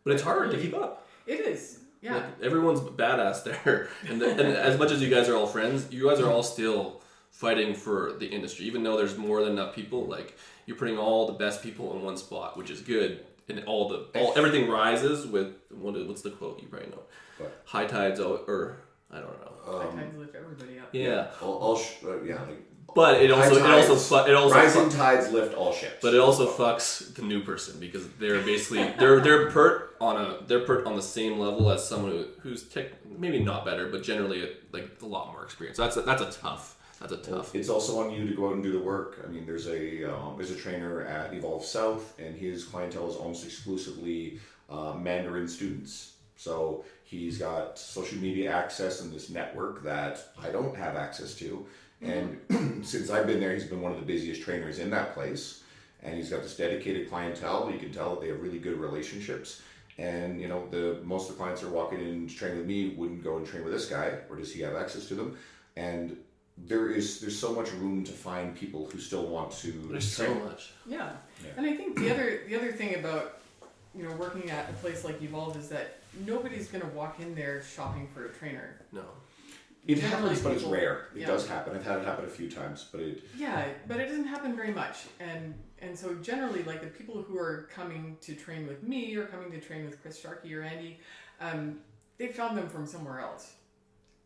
S4: it's hard to keep up.
S3: It is, yeah.
S4: Like, everyone's badass there, and as much as you guys are all friends, you guys are all still fighting for the industry, even though there's more than enough people. Like, you're putting all the best people in one spot, which is good, and everything rises with what's the quote? You probably know. What? High tides, or I don't know.
S3: High tides lift everybody up.
S4: Yeah.
S1: But
S4: it also
S1: rising tides lift all ships.
S4: But it also fucks the new person, because they're basically they're put on the same level as someone who's maybe not better, but generally like a lot more experience. That's a tough.
S1: It's also on you to go out and do the work. I mean, there's a trainer at Evolve South, and his clientele is almost exclusively Mandarin students. So he's got social media access and this network that I don't have access to. And since I've been there, he's been one of the busiest trainers in that place. And he's got this dedicated clientele. You can tell that they have really good relationships. And, most of the clients that are walking in to train with me wouldn't go and train with this guy, or does he have access to them? And there's so much room to find people who still want to train.
S4: There's so much.
S3: Yeah. And I think the other thing about, working at a place like Evolve is that nobody's going to walk in there shopping for a trainer.
S4: No.
S1: It happens, but it's rare. It does happen. I've had it happen a few times, but it...
S3: Yeah, but it doesn't happen very much. And so generally, like, the people who are coming to train with me or coming to train with Chris Sharkey or Andy, they found them from somewhere else.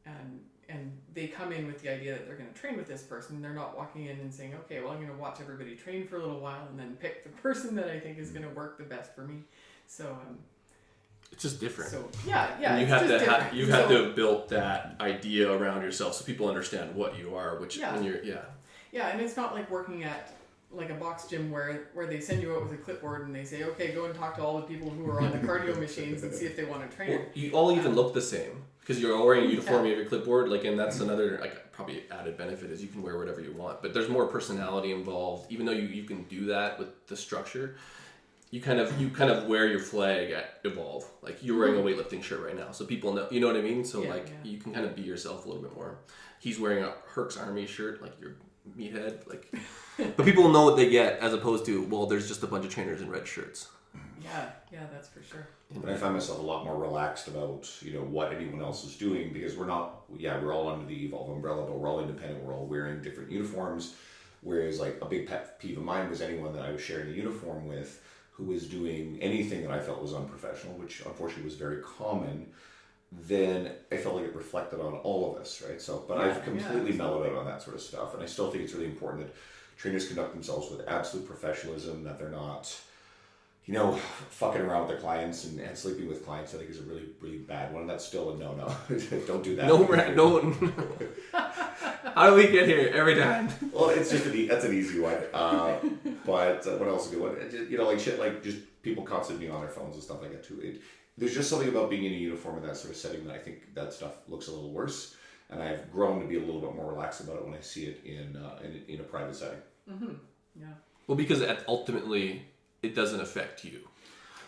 S3: And they come in with the idea that they're going to train with this person. They're not walking in and saying, okay, well, I'm going to watch everybody train for a little while and then pick the person that I think is going to work the best for me. So...
S4: it's just different.
S3: So yeah.
S4: And you have to have built that idea around yourself so people understand what you are, when you're.
S3: Yeah, and it's not like working at like a box gym where they send you out with a clipboard and they say, okay, go and talk to all the people who are on the cardio machines and see if they want to train.
S4: Well, you all even look the same because you're all wearing a uniform. You have your clipboard, like, and that's another like probably added benefit is you can wear whatever you want. But there's more personality involved. Even though you can do that with the structure, you kind of wear your flag at Evolve. Like you're wearing a weightlifting shirt right now, so people know. You know what I mean? So you can kind of be yourself a little bit more. He's wearing a Herc's Army shirt, like your meathead, like. But people know what they get as opposed to, well, there's just a bunch of trainers in red shirts.
S3: Yeah, that's for sure.
S1: But I find myself a lot more relaxed about, what anyone else is doing because we're all under the Evolve umbrella, but we're all independent. We're all wearing different uniforms. Whereas like a big pet peeve of mine was anyone that I was sharing a uniform with who was doing anything that I felt was unprofessional, which unfortunately was very common. Then I felt like it reflected on all of us, right? So, but I've completely mellowed out on that sort of stuff, and I still think it's really important that trainers conduct themselves with absolute professionalism, that they're not, fucking around with their clients and sleeping with clients. I think is a really, really bad one. That's still a no-no. Don't do that.
S4: No. How do we get here every time?
S1: Well, it's just that's an easy one. But what else is a good one? Like shit, like just people constantly being on their phones and stuff like that too. There's just something about being in a uniform in that sort of setting that I think that stuff looks a little worse. And I've grown to be a little bit more relaxed about it when I see it in a private setting.
S3: Mm-hmm. Yeah.
S4: Well, because ultimately it doesn't affect you.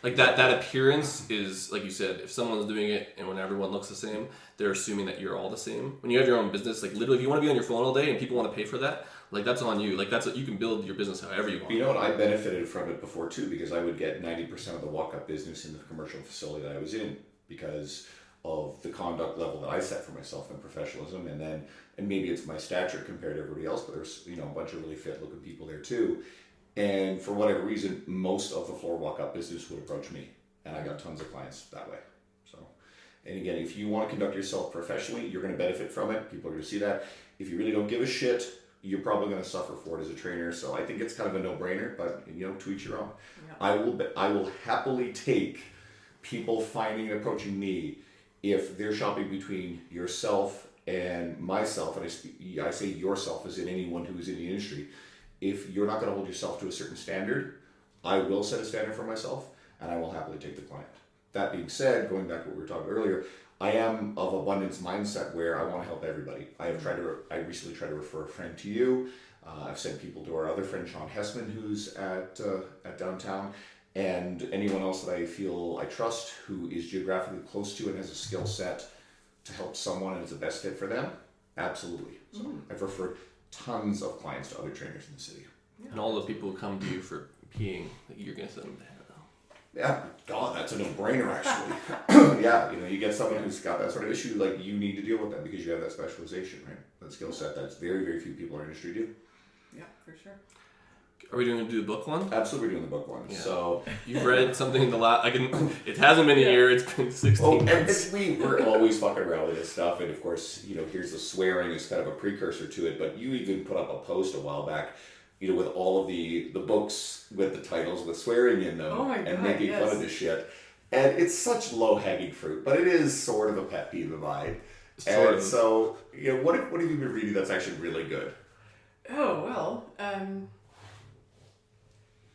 S4: Like that appearance is, like you said, if someone's doing it and when everyone looks the same, they're assuming that you're all the same. When you have your own business, like literally if you want to be on your phone all day and people want to pay for that, like that's on you. Like that's what you can build your business however you want.
S1: But you know what? I benefited from it before too because I would get 90% of the walk-up business in the commercial facility that I was in because of the conduct level that I set for myself and professionalism, and maybe it's my stature compared to everybody else, but there's a bunch of really fit-looking people there too. And for whatever reason, most of the floor walk-up business would approach me, and I got tons of clients that way. So, and again, if you want to conduct yourself professionally, you're going to benefit from it. People are going to see that. If you really don't give a shit, you're probably going to suffer for it as a trainer. So I think it's kind of a no-brainer, but to each your own. Yeah. I will happily take people finding and approaching me if they're shopping between yourself and myself, and I say yourself as in anyone who is in the industry. If you're not going to hold yourself to a certain standard, I will set a standard for myself, and I will happily take the client. That being said, going back to what we were talking earlier, I am of abundance mindset where I want to help everybody. I recently tried to refer a friend to you. I've sent people to our other friend Sean Hessman, who's at downtown, and anyone else that I feel I trust who is geographically close to and has a skill set to help someone and is the best fit for them. Absolutely. So I've referred tons of clients to other trainers in the city.
S4: Yeah. And all the people who come to you for peeing, you're going to send them to hell.
S1: Yeah, God, that's a no-brainer actually. Yeah, you get someone who's got that sort of issue, like you need to deal with them because you have that specialization, right? That skill set that's very, very few people in our industry do.
S3: Yeah, for sure.
S4: Are we going to do the book one?
S1: Absolutely, we're doing the book one. Yeah. So
S4: you've read something in the last. It hasn't been a year. It's been 16 months.
S1: We're always fucking around with this stuff, and of course, here's the swearing is kind of a precursor to it. But you even put up a post a while back, with all of the books with the titles with swearing in them and making fun of this shit. And it's such low-hanging fruit, but it is sort of a pet peeve of mine. So, what have you been reading that's actually really good?
S3: Oh well.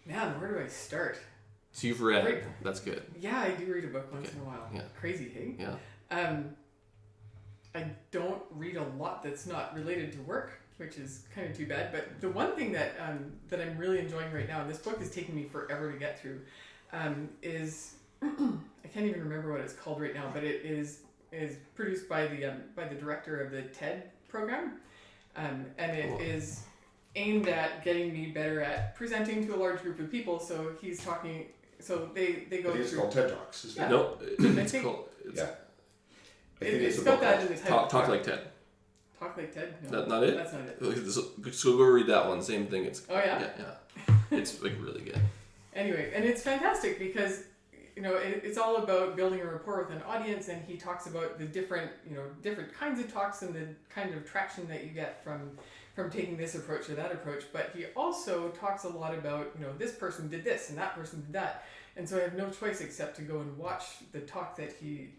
S3: Man, where do I start?
S4: So you've read. That's good.
S3: Yeah, I do read a book once in a while.
S4: Yeah.
S3: Crazy, hey?
S4: Yeah.
S3: I don't read a lot that's not related to work, which is kind of too bad. But the one thing that I'm really enjoying right now, and this book is taking me forever to get through, is I can't even remember what it's called right now, but it is produced by the director of the TED program, and it is aimed at getting me better at presenting to a large group of people. So he's talking. So they go through.
S1: It's called TED Talks. Isn't it?
S4: No, it's
S1: called. Yeah.
S3: It's got that in the title.
S4: Talk like TED.
S3: Talk like TED? No.
S4: Not it?
S3: That's not it.
S4: So go read that one. Same thing. It's.
S3: Oh yeah.
S4: Yeah. It's really good.
S3: Anyway, and it's fantastic because it's all about building a rapport with an audience, and he talks about the different kinds of talks and the kind of traction that you get from taking this approach or that approach. But he also talks a lot about this person did this and that person did that, and so I have no choice except to go and watch the talk that he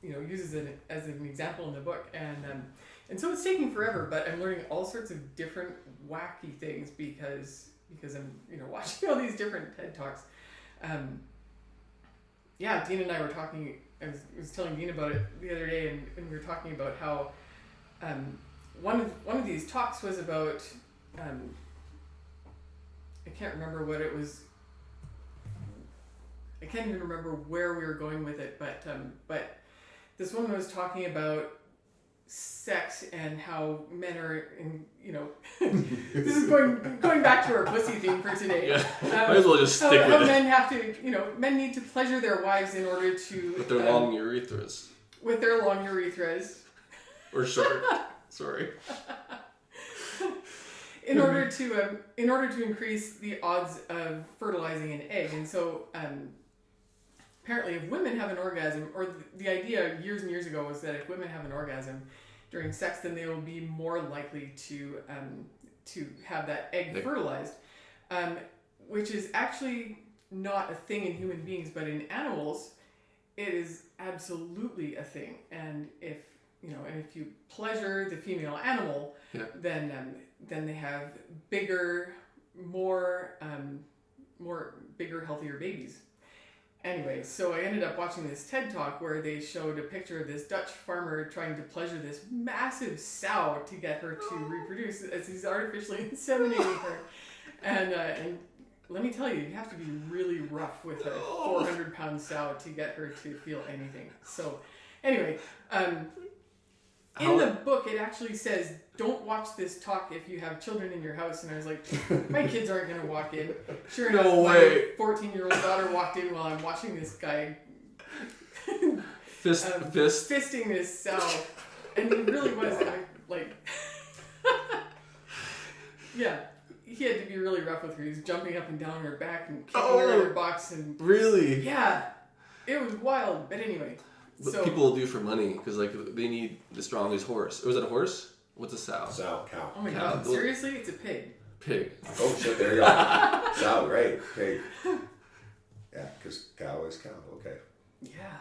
S3: uses it as an example in the book. And and so it's taking forever, but I'm learning all sorts of different wacky things because I'm watching all these different TED Talks. Dean and I were talking. I was telling Dean about it the other day, and we were talking about how one of these talks was about I can't remember what it was. I can't even remember where we were going with it, but this woman was talking about sex and how men are this is going back to our pussy theme for today.
S4: Yeah. Might as well just stick with it.
S3: Men have to, men need to pleasure their wives in order to
S4: with their long urethras.
S3: With their long urethras.
S4: Or short. Sorry.
S3: In order to increase the odds of fertilizing an egg, and so apparently, if women have an orgasm, or the idea years and years ago was that if women have an orgasm during sex, then they will be more likely to have that egg fertilized, which is actually not a thing in human beings, but in animals, it is absolutely a thing. And if you pleasure the female animal, then they have bigger, bigger, healthier babies. Anyway, so I ended up watching this TED Talk where they showed a picture of this Dutch farmer trying to pleasure this massive sow to get her to reproduce as he's artificially inseminating her. And let me tell you have to be really rough with a 400-pound sow to get her to feel anything. So anyway, in the book, it actually says, don't watch this talk if you have children in your house. And I was like, my kids aren't going to walk in. Sure enough, my 14-year-old daughter walked in while I'm watching this guy fisting this sow. And he really was yeah, he had to be really rough with her. He was jumping up and down on her back and kicking her in her box. And
S4: really?
S3: Yeah, it was wild. But anyway.
S4: What people will do for money, because they need the strongest horse. Was it a horse? What's a sow?
S1: Sow, cow.
S3: Oh my god, seriously? It's a pig.
S4: Pig.
S1: Oh shit, there you go. Sow, right. Pig. Yeah, because cow is cow. Okay.
S3: Yeah.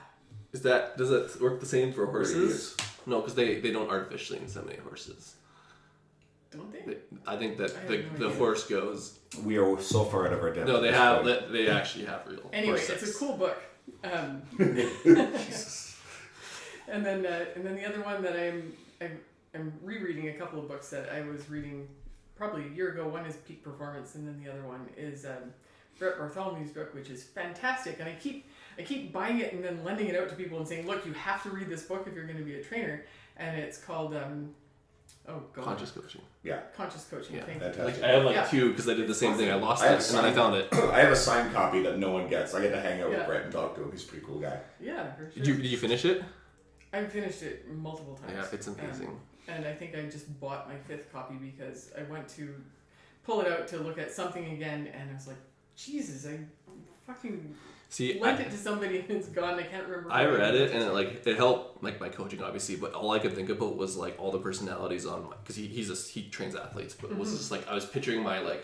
S4: Does that work the same for horses? No, because they don't artificially inseminate horses.
S3: Don't they?
S4: I think that the horse goes.
S1: We are so far out of our depth.
S4: No, they actually have real.
S3: Anyway,
S4: horse sex.
S3: it's a cool book. And then the other one that I'm rereading a couple of books that I was reading probably a year ago. One is Peak Performance, and then the other one is Brett Bartholomew's book, which is fantastic. And I keep buying it and then lending it out to people and saying, look, you have to read this book if you're going to be a trainer. And it's called
S4: Conscious Coaching.
S1: Yeah.
S3: Conscious Coaching.
S1: Yeah,
S3: Thank
S1: fantastic.
S3: you.
S4: I have two because I did the same thing. I lost it and then I found it.
S1: I have a signed copy that no one gets. I get to hang out with
S3: Yeah.
S1: Brett and talk to him. He's a pretty cool guy.
S3: Yeah, for sure.
S4: Did you finish it?
S3: I've finished it multiple times.
S4: Yeah, it's amazing.
S3: And I think I just bought my 5th copy because I went to pull it out to look at something again, and I was like, Jesus, I fucking lent it to somebody and it's gone. I can't remember.
S4: I read it and it helped my coaching obviously, but all I could think about was all the personalities on because he trains athletes, but it was just I was picturing my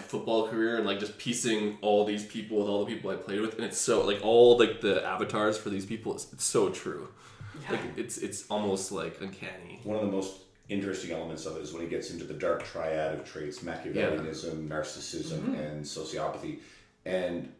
S4: football career and just piecing all these people with all the people I played with, and it's so all the avatars for these people. It's so true.
S3: Yeah.
S4: It's almost uncanny.
S1: One of the most interesting elements of it is when he gets into the dark triad of traits: Machiavellianism, narcissism, and sociopathy, and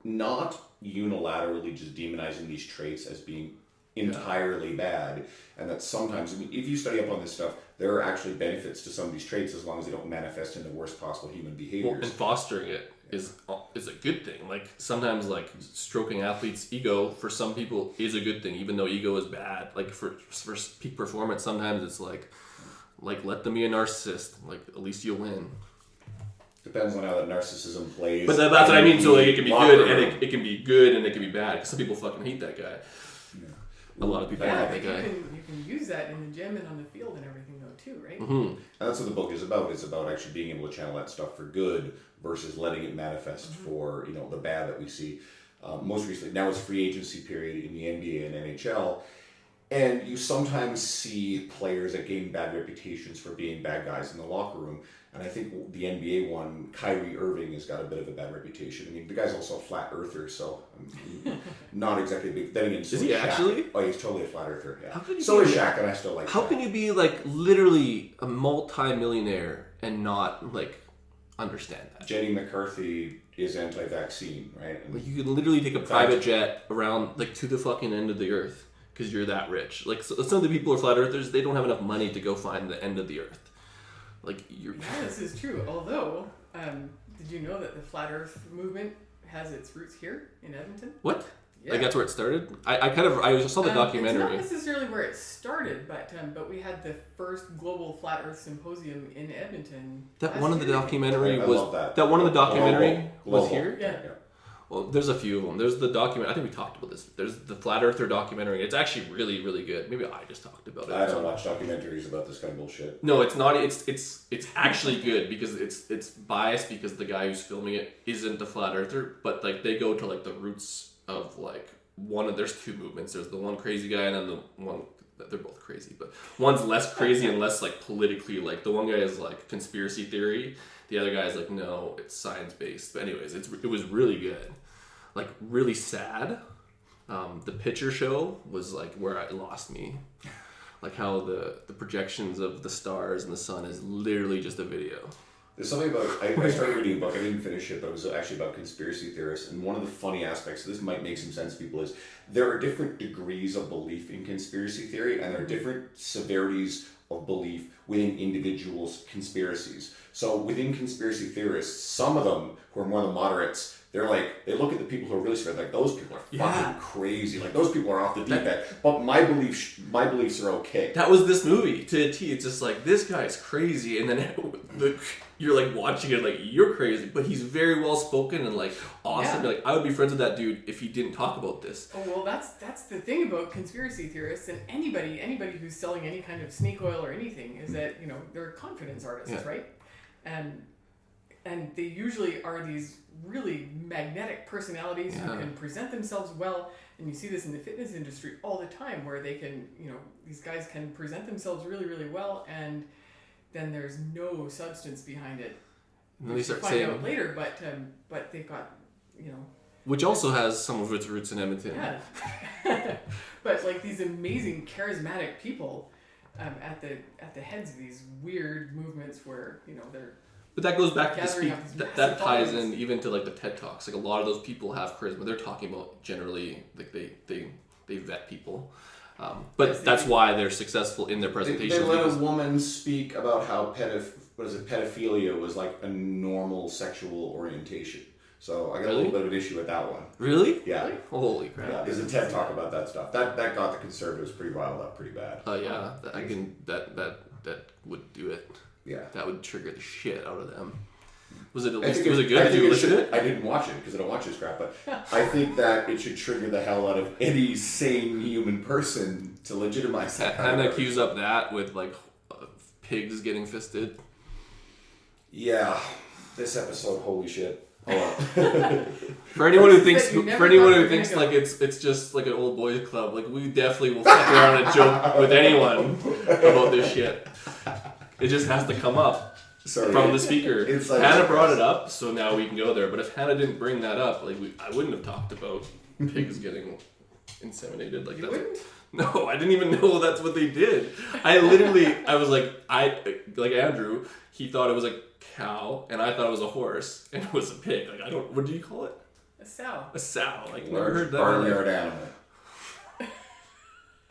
S1: not unilaterally just demonizing these traits as being entirely bad, and that sometimes, if you study up on this stuff, there are actually benefits to some of these traits as long as they don't manifest in the worst possible human behaviors.
S4: Well, and fostering it is a good thing. Sometimes stroking athletes' ego for some people is a good thing, even though ego is bad. For peak performance, sometimes it's let them be a narcissist. At least you'll win.
S1: Depends on how that narcissism plays.
S4: But that's what I mean. So it can be good and it can be good and it can be bad. Because some people fucking hate that guy. Yeah. A lot of people hate that guy.
S3: You can use that in the gym and on the field and everything though too, right?
S1: Mm-hmm. And that's what the book is about. It's about actually being able to channel that stuff for good versus letting it manifest for the bad that we see. Most recently, now it's free agency period in the NBA and NHL, And you sometimes see players that gain bad reputations for being bad guys in the locker room. And I think the NBA one, Kyrie Irving, has got a bit of a bad reputation. I mean, the guy's also a flat earther, so not exactly big. Then again, so
S4: is he
S1: Shaq.
S4: actually?
S1: Oh, he's totally a flat earther. Yeah.
S4: How could you
S1: so
S4: be
S1: is
S4: a-
S1: Shaq, and I still like.
S4: How
S1: Shaq.
S4: can you be like literally a multi-millionaire and not like understand that?
S1: Jenny McCarthy is anti-vaccine, right? And
S4: Like you can literally take a private jet around like to the fucking end of the earth because you're that rich. Like some of the people who are flat earthers, they don't have enough money to go find the end of the earth. Like you're.
S3: Yeah, this is true. Although, did you know that the flat Earth movement has its roots here in Edmonton?
S4: What?
S3: Yeah.
S4: Like that's where it started? I saw the documentary.
S3: It's not necessarily where it started, but we had the first global flat Earth symposium in Edmonton.
S4: That
S3: last
S4: one of the
S3: year.
S4: documentary
S1: I
S4: was
S1: love that.
S4: that one of the documentary was
S1: Global.
S4: here.
S3: Yeah.
S4: Well, there's a few of them. There's the document. I think we talked about this. There's the Flat Earther documentary. It's actually really, really good. Maybe I just talked about it.
S1: I don't watch documentaries about this kind of bullshit.
S4: No, it's not. It's actually good because it's biased because the guy who's filming it isn't a flat earther, but like they go to like the roots of like there's two movements. There's the one crazy guy and then the one they're both crazy, but one's less crazy and less like politically like the one guy is like conspiracy theory. The other guy is like no, it's science based. But anyways, it was really good. Like really sad. The picture show was like where it lost me. Like how the projections of the stars and the sun is literally just a video.
S1: There's something about, I started reading a book, I didn't finish it, but it was actually about conspiracy theorists, and one of the funny aspects, this might make some sense to people, is there are different degrees of belief in conspiracy theory, and there are different severities of belief within individuals' conspiracies. So within conspiracy theorists, some of them, who are more the moderates, they're like, they look at the people who are really scared, like, those people are fucking crazy. Like, those people are off the deep end. But my beliefs are okay.
S4: That was this movie to a T. It's just like, this guy's crazy. And then you're like watching it like, you're crazy. But he's very well spoken and like awesome.
S3: Yeah.
S4: Like, I would be friends with that dude if he didn't talk about this.
S3: Oh well, that's the thing about conspiracy theorists and anybody who's selling any kind of snake oil or anything is that they're confidence artists, right? And they usually are these really magnetic personalities who can present themselves well. And you see this in the fitness industry all the time, where they can, these guys can present themselves really, really well, and then there's no substance behind it.
S4: And then they start
S3: find
S4: saying
S3: out later, but they've got,
S4: which also has some of its roots in Edmonton.
S3: Yeah. But like these amazing charismatic people at the heads of these weird movements where they're.
S4: But that goes back to the
S3: gathering
S4: speak.
S3: up these
S4: That
S3: massive
S4: ties
S3: followings.
S4: in even to like the TED Talks. Like a lot of those people have charisma. They're talking about generally like they vet people. But
S3: Yes, they
S4: that's
S3: do.
S4: why they're successful in their presentations.
S1: They let a
S4: because-
S1: woman speak about how pedophilia was like a normal sexual orientation. So I got a little bit of an issue with that one.
S4: Really?
S1: Yeah.
S4: Holy crap.
S1: Yeah, there's a TED talk about that stuff. That got the conservatives pretty riled up pretty bad.
S4: Oh yeah, that would do it.
S1: Yeah.
S4: That would trigger the shit out of them. Was it at
S1: I
S4: least
S1: think
S4: was it good?
S1: I
S4: Did
S1: think
S4: you
S1: it
S4: listen to
S1: should,
S4: it?
S1: I didn't watch it because I don't watch this crap, but I think that it should trigger the hell out of any sane human person to legitimize that. kind of
S4: Hannah
S1: garbage.
S4: cues up that with like pigs getting fisted.
S1: Yeah, this episode, holy shit. Hold on.
S4: For anyone who
S3: Places
S4: thinks
S3: that you never
S4: for anyone
S3: thought
S4: who
S3: were
S4: thinks
S3: gonna
S4: like it's just like an old boys club, like we definitely will fuck around and joke with anyone about this shit. It just has to come up
S1: Sorry.
S4: from the speaker.
S1: It's like-
S4: Hannah brought it up, so now we can go there. But if Hannah didn't bring that up, like I wouldn't have talked about pigs getting inseminated. Like
S3: You
S4: that.
S3: wouldn't?
S4: No, I didn't even know that's what they did. I was like Andrew, he thought it was a cow, and I thought it was a horse, and it was a pig. Like what do you call it?
S3: A sow.
S4: A sow. Like never
S1: Large
S4: heard that.
S1: barnyard animal.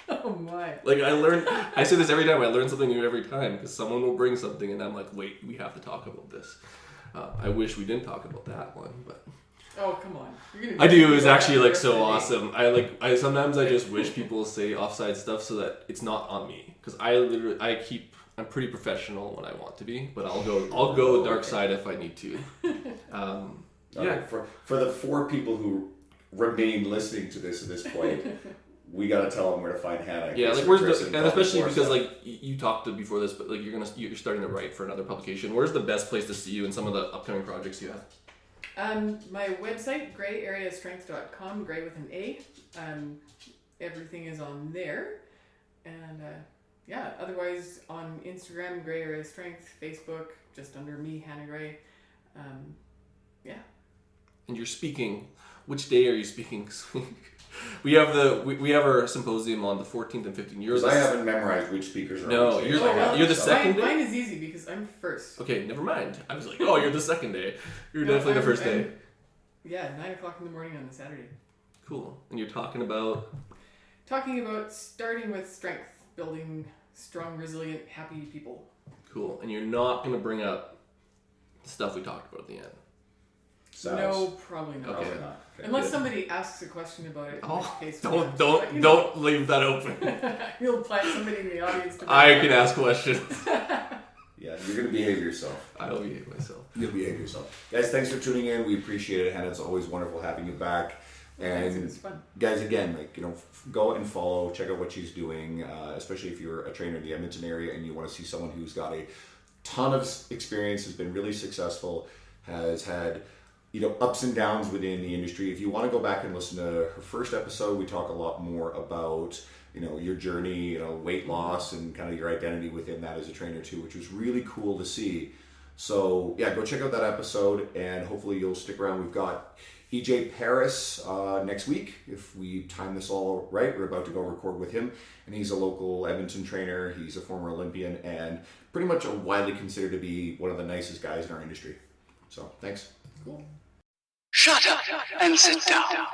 S3: Oh my.
S4: Like I say this every time. I learn something new every time because someone will bring something, and I'm like, wait, we have to talk about this. I wish we didn't talk about that one, but.
S3: Oh come on. You're gonna
S4: I do. It was
S3: do that
S4: actually
S3: the
S4: like
S3: rest
S4: so
S3: of the day.
S4: awesome. I sometimes I just wish people say offside stuff so that it's not on me because I'm pretty professional when I want to be, but I'll go dark side if I need to.
S1: Okay, for the 4 people who remain listening to this at this point, we gotta tell them where to find Hannah.
S4: Yeah, like where's the and especially because like you talked to before this, but like you're starting to write for another publication. Where's the best place to see you in some of the upcoming projects you have?
S3: My website, grayareastrength.com, gray with an A. Everything is on there. And yeah, otherwise on Instagram, Gray Area Strength, Facebook, just under me, Hannah Gray. Yeah.
S4: And you're speaking. Which day are you speaking? we have our symposium on the 14th and 15th.
S1: Because I haven't memorized which speakers are.
S4: No,
S1: on
S4: you're the second day.
S3: Mine is easy because I'm first.
S4: Okay, never mind. I was like, oh, you're the second day. You're definitely the first day.
S3: Yeah, 9:00 in the morning on the Saturday.
S4: Cool. And you're talking about
S3: Starting with strength, building strong, resilient, happy people.
S4: cool. And you're not gonna bring up the stuff we talked about at the end.
S3: No, probably not.
S4: Okay.
S3: Unless somebody asks a question about it. In which case
S4: Don't leave that open.
S3: You'll plant somebody in the audience.
S4: I can ask questions.
S1: Yeah, you're going to behave yourself.
S4: I'll behave myself.
S1: You'll behave yourself. Guys, thanks for tuning in. We appreciate it, Hannah. It's always wonderful having you back. And
S3: Thanks, it was fun.
S1: guys, again, go and follow, check out what she's doing, especially if you're a trainer in the Edmonton area and you want to see someone who's got a ton of experience, has been really successful, has had ups and downs within the industry. If you want to go back and listen to her first episode, we talk a lot more about your journey, weight loss, and kind of your identity within that as a trainer too, which was really cool to see. So yeah, go check out that episode, and hopefully you'll stick around. We've got EJ Paris next week, if we time this all right. We're about to go record with him, and he's a local Edmonton trainer. He's a former Olympian and pretty much widely considered to be one of the nicest guys in our industry. So thanks.
S3: Cool.
S2: Shut up and sit down.